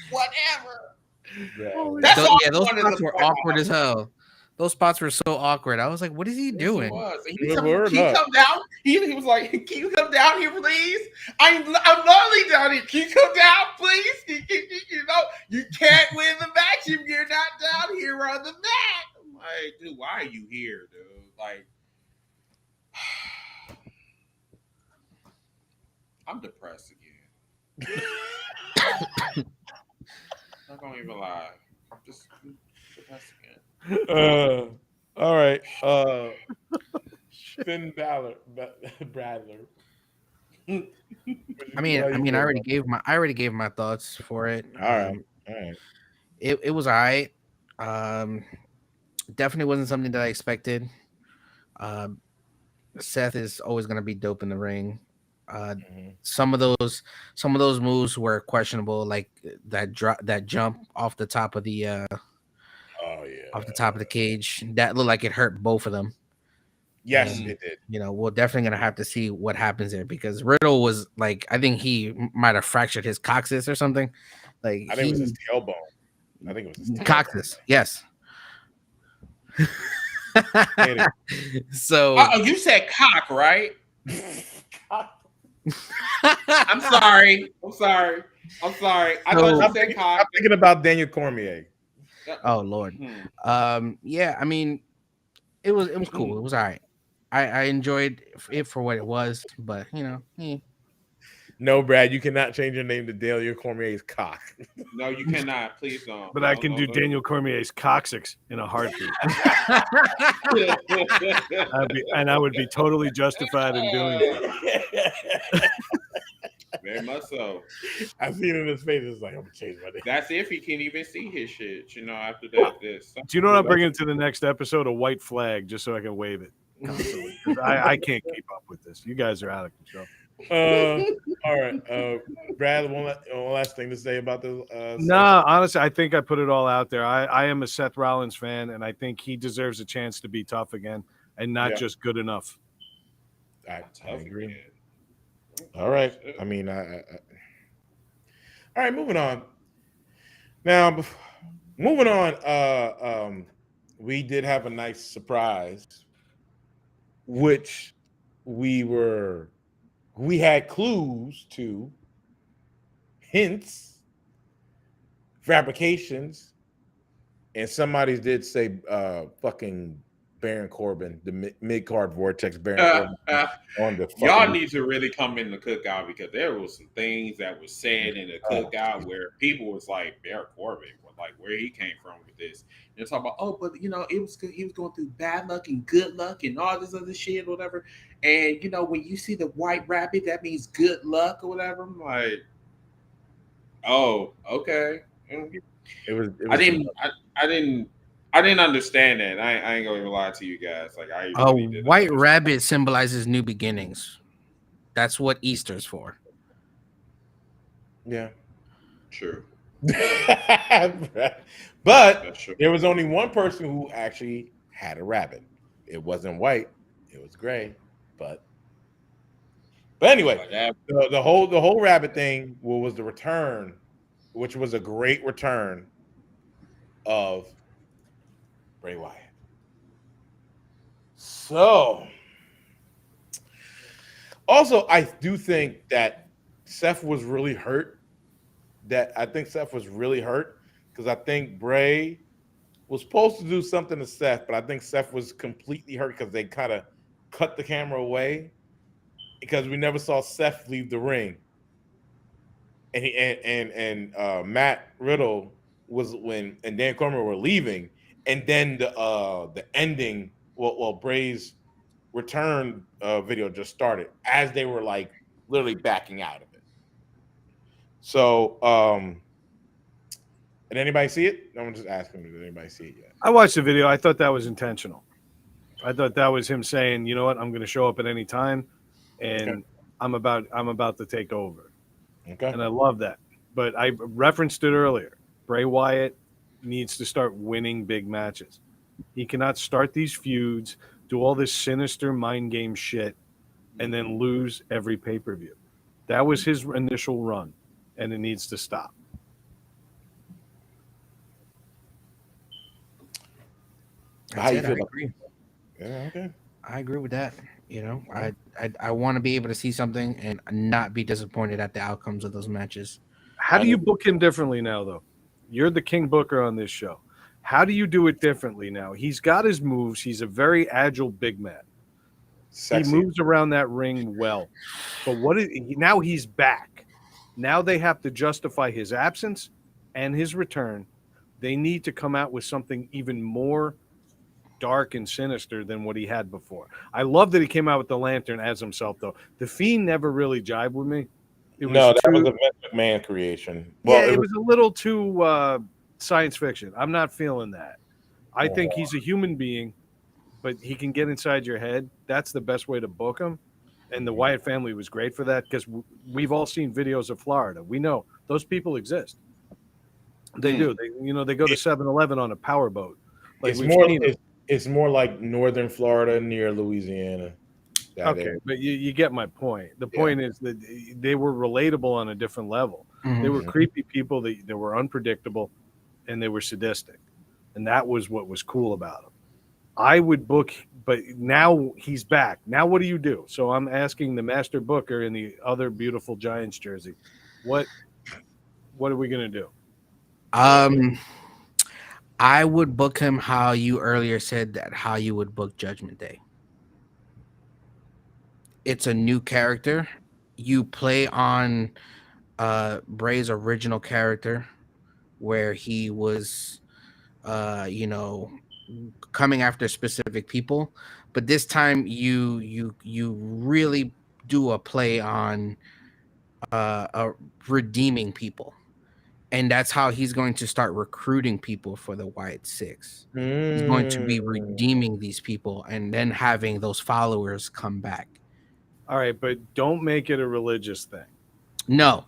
whatever. That's all Yeah, I those wanted spots to were point awkward out. as hell. Those spots were so awkward. I was like, what is he Yes, it doing? was. And Good word, can you huh? come down? He was like, can you come down here, please? I'm lonely down here. Can you come down, please? You know, you can't win the match if you're not down here on the mat. I'm like, dude, why are you here, dude? Like, I'm depressed again. Not gonna even lie. I'm just depressed again. All right. Finn Balor, Bradler. I mean, I already gave my thoughts for it. All right. All right. It was all right. Definitely wasn't something that I expected. Seth is always gonna be dope in the ring. Mhm. Some of those moves were questionable, like that jump off the top of the Oh yeah. off the top of the cage. That looked like it hurt both of them. Yes, And, it did. you know, we're definitely gonna have to see what happens there because Riddle was like, I think he might have fractured his coccyx or something. Like I think it was his tailbone. I think it was his tailbone. coccyx, yes. Anyway. So You said cock, right? I'm sorry. I thought you said cock. I'm thinking about Daniel Cormier. oh Lord. Yeah, I mean, it was cool. It was all right. I enjoyed it for what it was, but you know, No, Brad, you cannot change your name to Daniel Cormier's cock. No, you cannot. Please don't. But I can do Daniel Cormier's coccyx in a heartbeat. And I would be totally justified in doing so. Very much so. I seen it in his face. It's like, I'm gonna change my name. That's if he can't even see his shit. You know, after that, this. Do you know what I'm bringing to the next episode? A white flag, just so I can wave it constantly. 'Cause I can't keep up with this. You guys are out of control. All right. Brad, one last thing to say about this. No, honestly, I think I put it all out there. I am a Seth Rollins fan, and I think he deserves a chance to be tough again and not just good enough. I agree. All right. I mean, all right. Moving on. Now, moving on. We did have a nice surprise, which we had clues to, hints, fabrications, and somebody did say fucking Baron Corbin, the mid-card vortex Baron Corbin on the fucking... Y'all need to really come in the cookout because there was some things that was said in the cookout where people was like, Baron Corbin, like where he came from with this. And they're talking about, but you know, he was going through bad luck and good luck and all this other shit or whatever. And you know, when you see the white rabbit, that means good luck or whatever. I'm like, oh, okay. It was I didn't understand that. I ain't gonna even lie to you guys. Like white rabbit symbolizes new beginnings. That's what Easter's for. Yeah. True. But there was only one person who actually had a rabbit. It wasn't white, it was gray. But anyway, the whole rabbit thing was the return, which was a great return of Bray Wyatt. So, also, I do think that Seth was really hurt. Because I think Bray was supposed to do something to Seth, but I think Seth was completely hurt because they kind of cut the camera away because we never saw Seth leave the ring. and Matt Riddle was and Dan Cormier were leaving, and then the ending, Bray's return video just started as they were like literally backing out of it. So, did anybody see it? I'm just asking, did anybody see it yet? I watched the video. I thought that was intentional. I thought that was him saying, you know what, I'm going to show up at any time, and Okay. I'm about to take over. Okay. And I love that. But I referenced it earlier. Bray Wyatt needs to start winning big matches. He cannot start these feuds, do all this sinister mind game shit, and then lose every pay-per-view. That was his initial run, and it needs to stop. How you feel? I agree. Yeah, okay. I agree with that. You know, I want to be able to see something and not be disappointed at the outcomes of those matches. How do you book him differently now, though? You're the king booker on this show. How do you do it differently now? He's got his moves. He's a very agile big man. Sexy. He moves around that ring well. But now he's back. Now they have to justify his absence and his return. They need to come out with something even more dark and sinister than what he had before. I love that he came out with the lantern as himself, though. The Fiend never really jived with me. That was a Vince McMahon creation. Well, it was a little too science fiction. I'm not feeling that. I think he's a human being, but he can get inside your head. That's the best way to book him. And the Wyatt family was great for that because we've all seen videos of Florida. We know those people exist. They do. They go to 7-Eleven on a powerboat. Like it's more like northern Florida near Louisiana. Okay, but you get my point. The point is that they were relatable on a different level. Mm-hmm. They were creepy people that were unpredictable, and they were sadistic. And that was what was cool about them. I would book, but now he's back. Now what do you do? So I'm asking the master booker in the other beautiful Giants jersey, what are we going to do? I would book him how you earlier said that how you would book Judgment Day. It's a new character. You play on Bray's original character where he was coming after specific people, but this time you really do a play on redeeming people. And that's how he's going to start recruiting people for the Wyatt Six. He's going to be redeeming these people and then having those followers come back. All right, but don't make it a religious thing. No,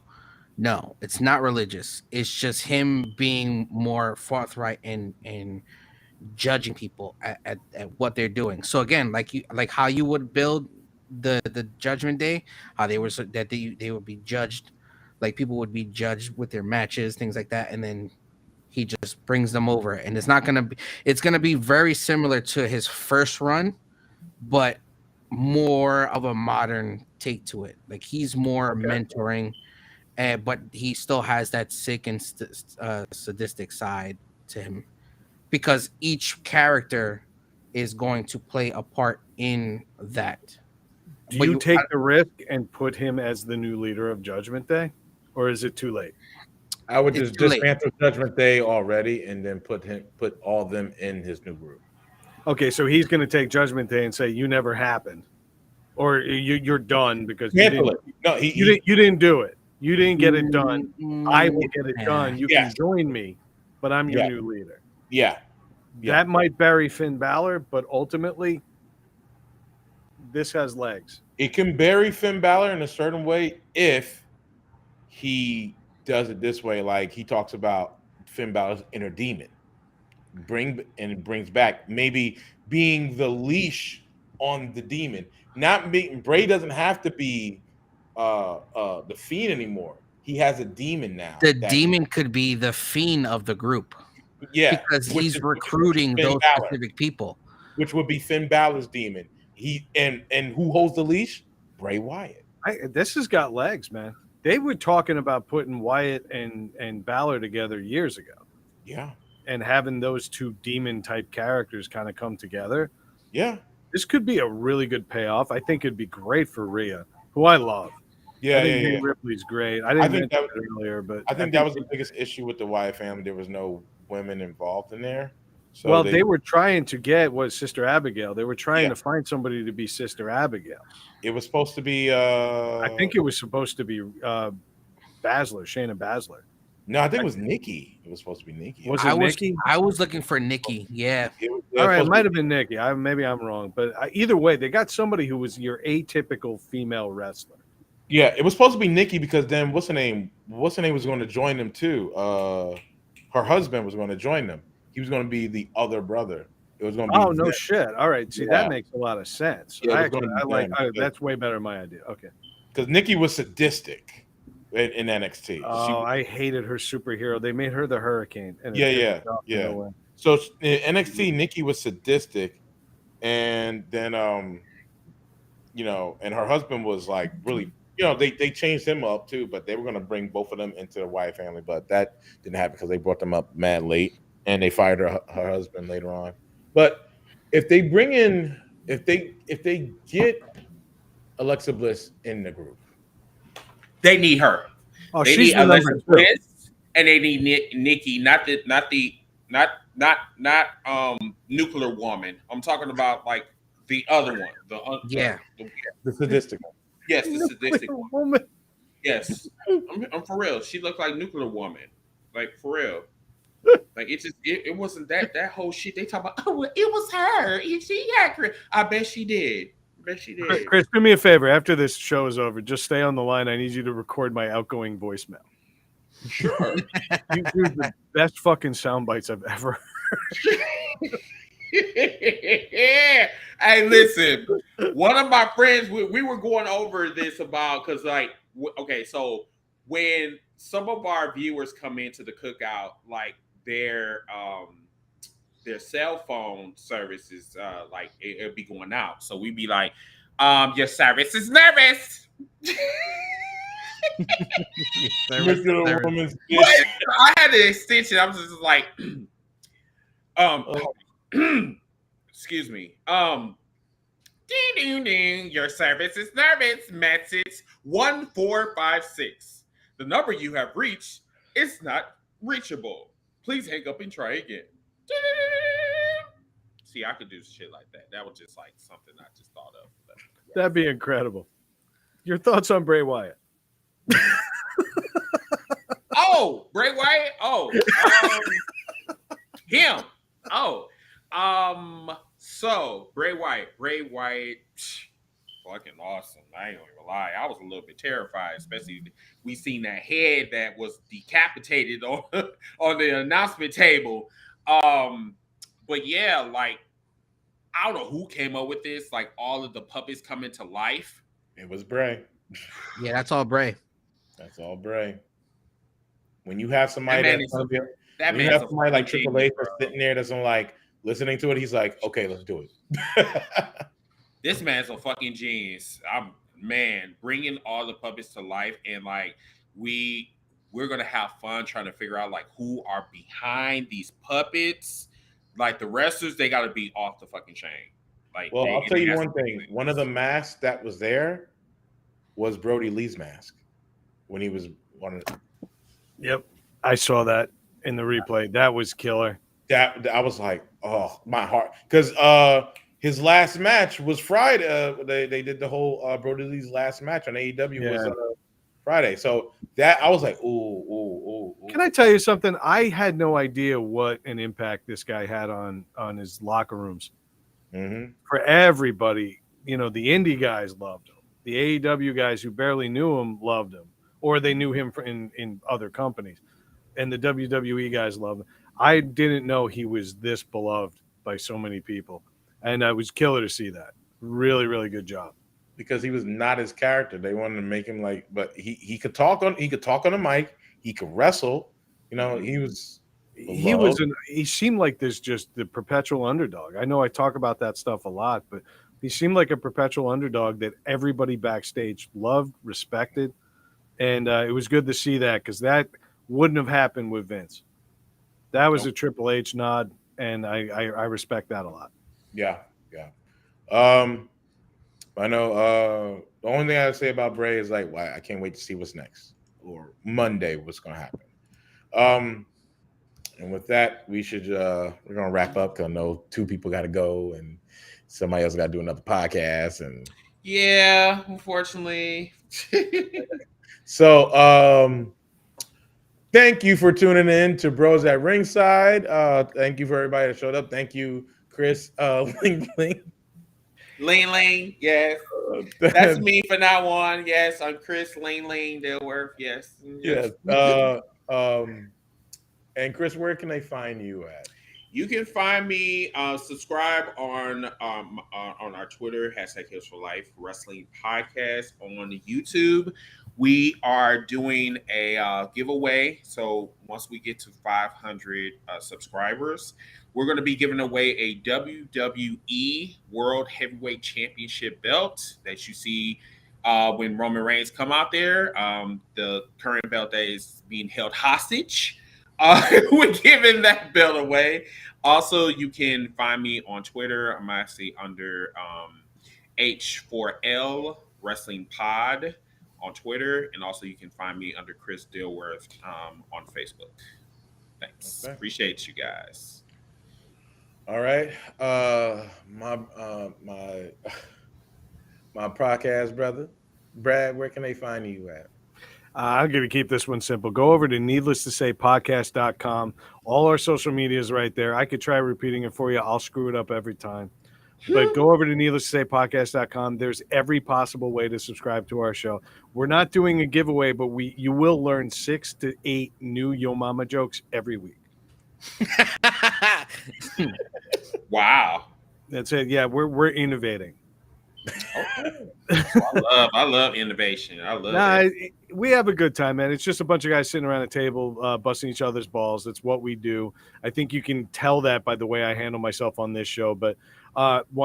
it's not religious. It's just him being more forthright and judging people at what they're doing. So again, like how you would build the Judgment Day, how they were that they would be judged. Like people would be judged with their matches, things like that, and then he just brings them over. And it's gonna be very similar to his first run, but more of a modern take to it. Like he's more mentoring, but he still has that sick and sadistic side to him, because each character is going to play a part in that. Do you take the risk and put him as the new leader of Judgment Day? Or is it too late? I would just dismantle Judgment Day already and then put all of them in his new group. Okay, so he's going to take Judgment Day and say, you never happened. Or you're done because you didn't do it. You didn't get it done. I will get it done. You can join me, but I'm your new leader. Yeah. That might bury Finn Balor, but ultimately, this has legs. It can bury Finn Balor in a certain way if he does it this way, like he talks about Finn Balor's inner demon, brings back maybe being the leash on the demon. Bray doesn't have to be the Fiend anymore. He has a demon now. The demon could be the Fiend of the group. Yeah, because he's recruiting those specific people, which would be Finn Balor's demon. And who holds the leash? Bray Wyatt. This has got legs, man. They were talking about putting Wyatt and Balor together years ago. Yeah. And having those two demon-type characters kind of come together. Yeah. This could be a really good payoff. I think it'd be great for Rhea, who I love. Yeah, I think yeah, Rhea yeah. Ripley's great. I didn't think mention that it earlier, but I think that was the biggest issue with the Wyatt family. There was no women involved in there. So well, they were trying to get Sister Abigail. They were trying Yeah. to find somebody to be Sister Abigail. it was supposed to be I think it was supposed to be Baszler, Shayna Baszler. no, I think it was Nikki. It was supposed to be Nikki. Was it Nikki? I was looking for Nikki. Yeah. All right, it might have been Nikki. Maybe I'm wrong, but either way, they got somebody who was your atypical female wrestler. Yeah, it was supposed to be Nikki because then what's her name? What's her name was going to join them too. Her husband was going to join them. He was going to be the other brother. It was going to be. Oh no shit! All right, see that makes a lot of sense. Yeah, that's way better than my idea. Okay, because Nikki was sadistic in NXT. Oh, I hated her superhero. They made her the Hurricane. And Yeah. So in NXT, Nikki was sadistic, and then and her husband was like really. They changed him up too, but they were going to bring both of them into the Wyatt family, but that didn't happen because they brought them up mad late, and they fired her husband later on. But if they get Alexa Bliss in the group, they need her. Oh, they she's need Alexa number 2. Bliss, and they need Nikki, not Nuclear Woman. I'm talking about like the other one. The sadistic one. Yes, the sadistic woman. Yes, I'm for real. She looked like Nuclear Woman, like for real. Like it wasn't that whole shit they talk about. Oh, well, it was her. She accurate. I bet she did. Chris, do me a favor. After this show is over, just stay on the line. I need you to record my outgoing voicemail. Sure. You do the best fucking sound bites I've ever heard. Hey, listen. One of my friends, we were going over this about because, like, okay, so when some of our viewers come into the cookout, like their cell phone services, like it'll be going out. So we'd be like, your service is nervous. I had the extension. I was just like, excuse me. Ding ding ding. Your service is nervous. Message 1456. The number you have reached is not reachable. Please hang up and try again. See, I could do shit like that. That was just like something I just thought of. That'd be incredible. Your thoughts on Bray Wyatt? Oh, Bray Wyatt. Oh, him. Oh, so Bray Wyatt, fucking awesome. I ain't gonna even lie. I was a little bit terrified, especially we seen that head that was decapitated on the announcement table. But yeah, like I don't know who came up with this. Like all of the puppets coming to life. It was Bray. Yeah, that's all Bray. That's all Bray. When you have somebody like Triple H sitting there that's like listening to it, he's like, okay, let's do it. This man's a fucking genius. Bringing all the puppets to life, and like we're gonna have fun trying to figure out like who are behind these puppets. Like the wrestlers, they got to be off the fucking chain. Like, well, I'll tell you one thing. One of the masks that was there was Brody Lee's mask when he was one. Yep, I saw that in the replay. That was killer. That I was like, oh, my heart, because his last match was Friday. They did the whole Brody Lee's last match on AEW was Friday. So that I was like, ooh. Can I tell you something? I had no idea what an impact this guy had on his locker rooms. Mm-hmm. For everybody, the indie guys loved him. The AEW guys who barely knew him loved him, or they knew him in other companies, and the WWE guys loved him. I didn't know he was this beloved by so many people, and it was killer to see that. Really, really good job. Because he was not his character. They wanted to make him like, but he could talk on the mic. He could wrestle. He was. He seemed like just the perpetual underdog. I know I talk about that stuff a lot, but he seemed like a perpetual underdog that everybody backstage loved, respected, and it was good to see that because that wouldn't have happened with Vince. That was a Triple H nod, and I respect that a lot. Yeah. I know the only thing I say about Bray is like, I can't wait to see what's next or Monday what's gonna happen. And with that, we're gonna wrap up because I know two people got to go and somebody else got to do another podcast. And Yeah, unfortunately. so, thank you for tuning in to Bros at Ringside. Thank you for everybody that showed up. Thank you, Chris. Ling Ling. Lean, yes. That's me for now on. Yes, I'm Chris Lean Dilworth. Yes. Yes. And Chris, where can they find you at? You can find me subscribe on our Twitter #Heels for Life Wrestling Podcast on YouTube. We are doing a giveaway. So once we get to 500 subscribers, we're going to be giving away a WWE World Heavyweight Championship belt that you see when Roman Reigns come out there. The current belt that is being held hostage. We're giving that belt away. Also, you can find me on Twitter. I'm actually under H4L Wrestling Pod on Twitter. And also, you can find me under Chris Dilworth on Facebook. Thanks. Okay. Appreciate you guys. All right. My podcast brother, Brad, where can they find you at? I'm going to keep this one simple. Go over to needlesstosaypodcast.com. All our social media is right there. I could try repeating it for you. I'll screw it up every time. But go over to needlesstosaypodcast.com. There's every possible way to subscribe to our show. We're not doing a giveaway, but you will learn 6 to 8 new Yo Mama jokes every week. Wow. That's it. Yeah, we're innovating. Okay. I love innovation. I love it. We have a good time, man. It's just a bunch of guys sitting around a table busting each other's balls. That's what we do. I think you can tell that by the way I handle myself on this show. But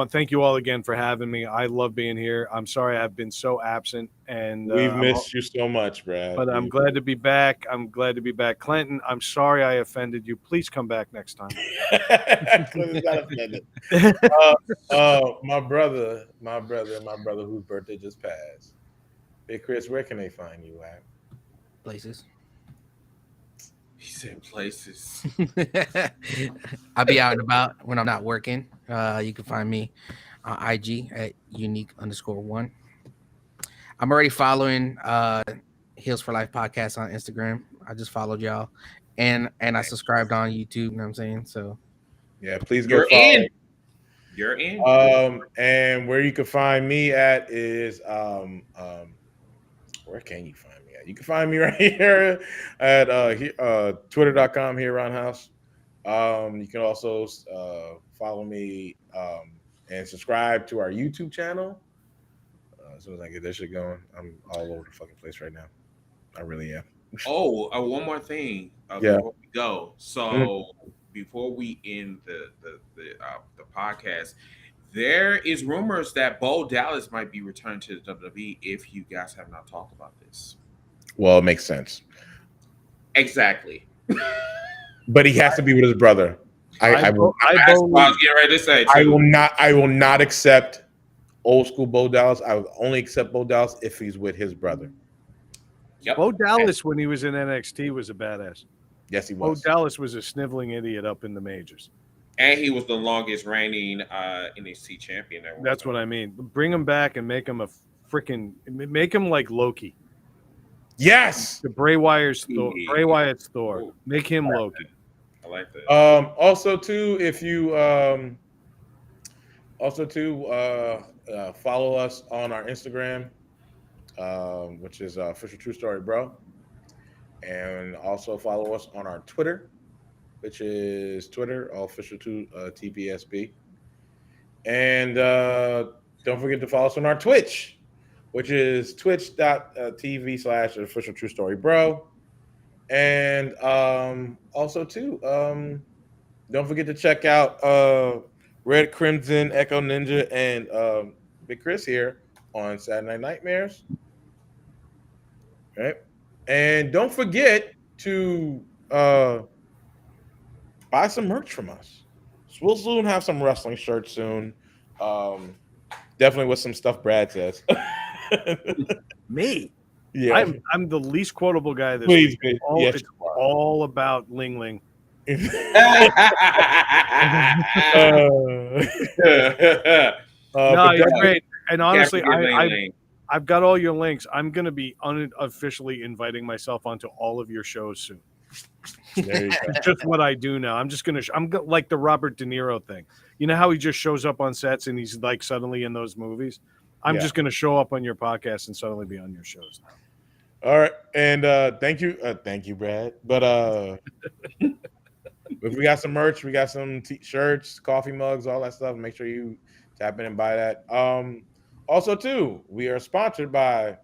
thank you all again for having me. I love being here. I'm sorry I've been so absent, and we've missed you so much, Brad. But I'm glad to be back. Clinton, I'm sorry I offended you. Please come back next time. Clinton's not offended. My brother whose birthday just passed. Hey Chris, where can they find you at? Places. He said places. I'll be out and about when I'm not working. You can find me on IG at unique_1. I'm already following Heels for Life podcast on Instagram. I just followed y'all, and I subscribed on YouTube. You know what I'm saying? So yeah, please go follow. You're in. And where you can find me at is where can you find me at? You can find me right here at twitter.com here Roundhouse. You can also follow me and subscribe to our YouTube channel. As soon as I get this shit going, I'm all over the fucking place right now. I really am. One more thing before we go. So before we end the podcast, there is rumors that Bo Dallas might be returned to the WWE if you guys have not talked about this. Well, it makes sense. Exactly. But he has to be with his brother. I was getting ready to say. Too. I will not accept old school Bo Dallas. I will only accept Bo Dallas if he's with his brother. Yep. Bo Dallas, when he was in NXT, was a badass. Yes, he was. Bo Dallas was a sniveling idiot up in the majors. And he was the longest reigning NXT champion. That's what I mean. Bring him back and make him make him like Loki. Yes. The Bray Wyatt's Thor. Ooh, make him Loki. I like that. Also, too, if you follow us on our Instagram, which is Official True Story Bro. And also follow us on our Twitter, which is Twitter, Official TPSB. And don't forget to follow us on our Twitch, which is twitch.tv/Official True Story Bro. And also, too, don't forget to check out Red Crimson, Echo Ninja, and Big Chris here on Saturday Night Nightmares. Right? And don't forget to buy some merch from us. So we'll soon have some wrestling shirts soon. Definitely with some stuff Brad says. Me. Yeah. I'm the least quotable guy this Please, week. please. All, Yes, it's you are. all about Ling Ling. No, but you're definitely, great. And honestly, Can't forget Lane Lane. I've got all your links. I'm going to be unofficially inviting myself onto all of your shows soon. there you go. It's just what I do now. I'm just going to, like the Robert De Niro thing. You know how he just shows up on sets and he's like suddenly in those movies? I'm Yeah. just going to show up on your podcast and suddenly be on your shows now. All right, and thank you, Brad. But if we got some merch, we got some shirts, coffee mugs, all that stuff. Make sure you tap in and buy that. Also, too, we are sponsored by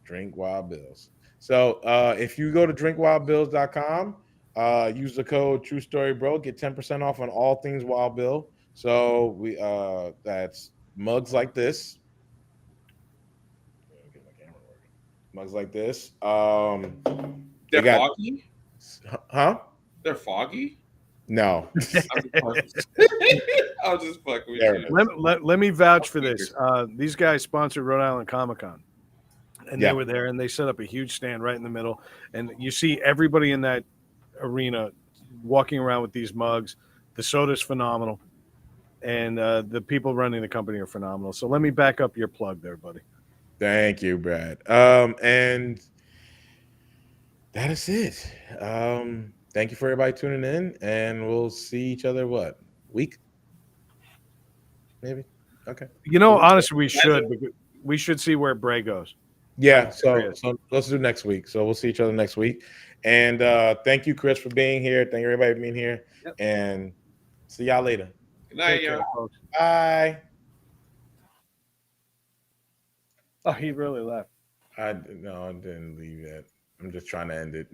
Drink Wild Bills. So if you go to drinkwildbills.com, use the code True Story Bro, get 10% off on all things Wild Bill. So we that's mugs like this. Get my camera working. Mugs like this. They They're got, foggy? huh? They're foggy? No. I'm just fucking with There you. it is. Let me vouch for this. These guys sponsored Rhode Island Comic Con. And Yeah. they were there and they set up a huge stand right in the middle. And you see everybody in that arena walking around with these mugs. The soda's phenomenal. And the people running the company are phenomenal. So let me back up your plug there, buddy. Thank you, Brad. And that is it. Thank you for everybody tuning in, and we'll see each other week? Maybe. Okay. You know, honestly, we should see where Bray goes. Yeah, so let's do next week. So we'll see each other next week. And thank you, Chris, for being here. Thank everybody for being here. Yep. And see y'all later. Good night, y'all. Folks. Bye. Oh, he really left. No, I didn't leave yet. I'm just trying to end it.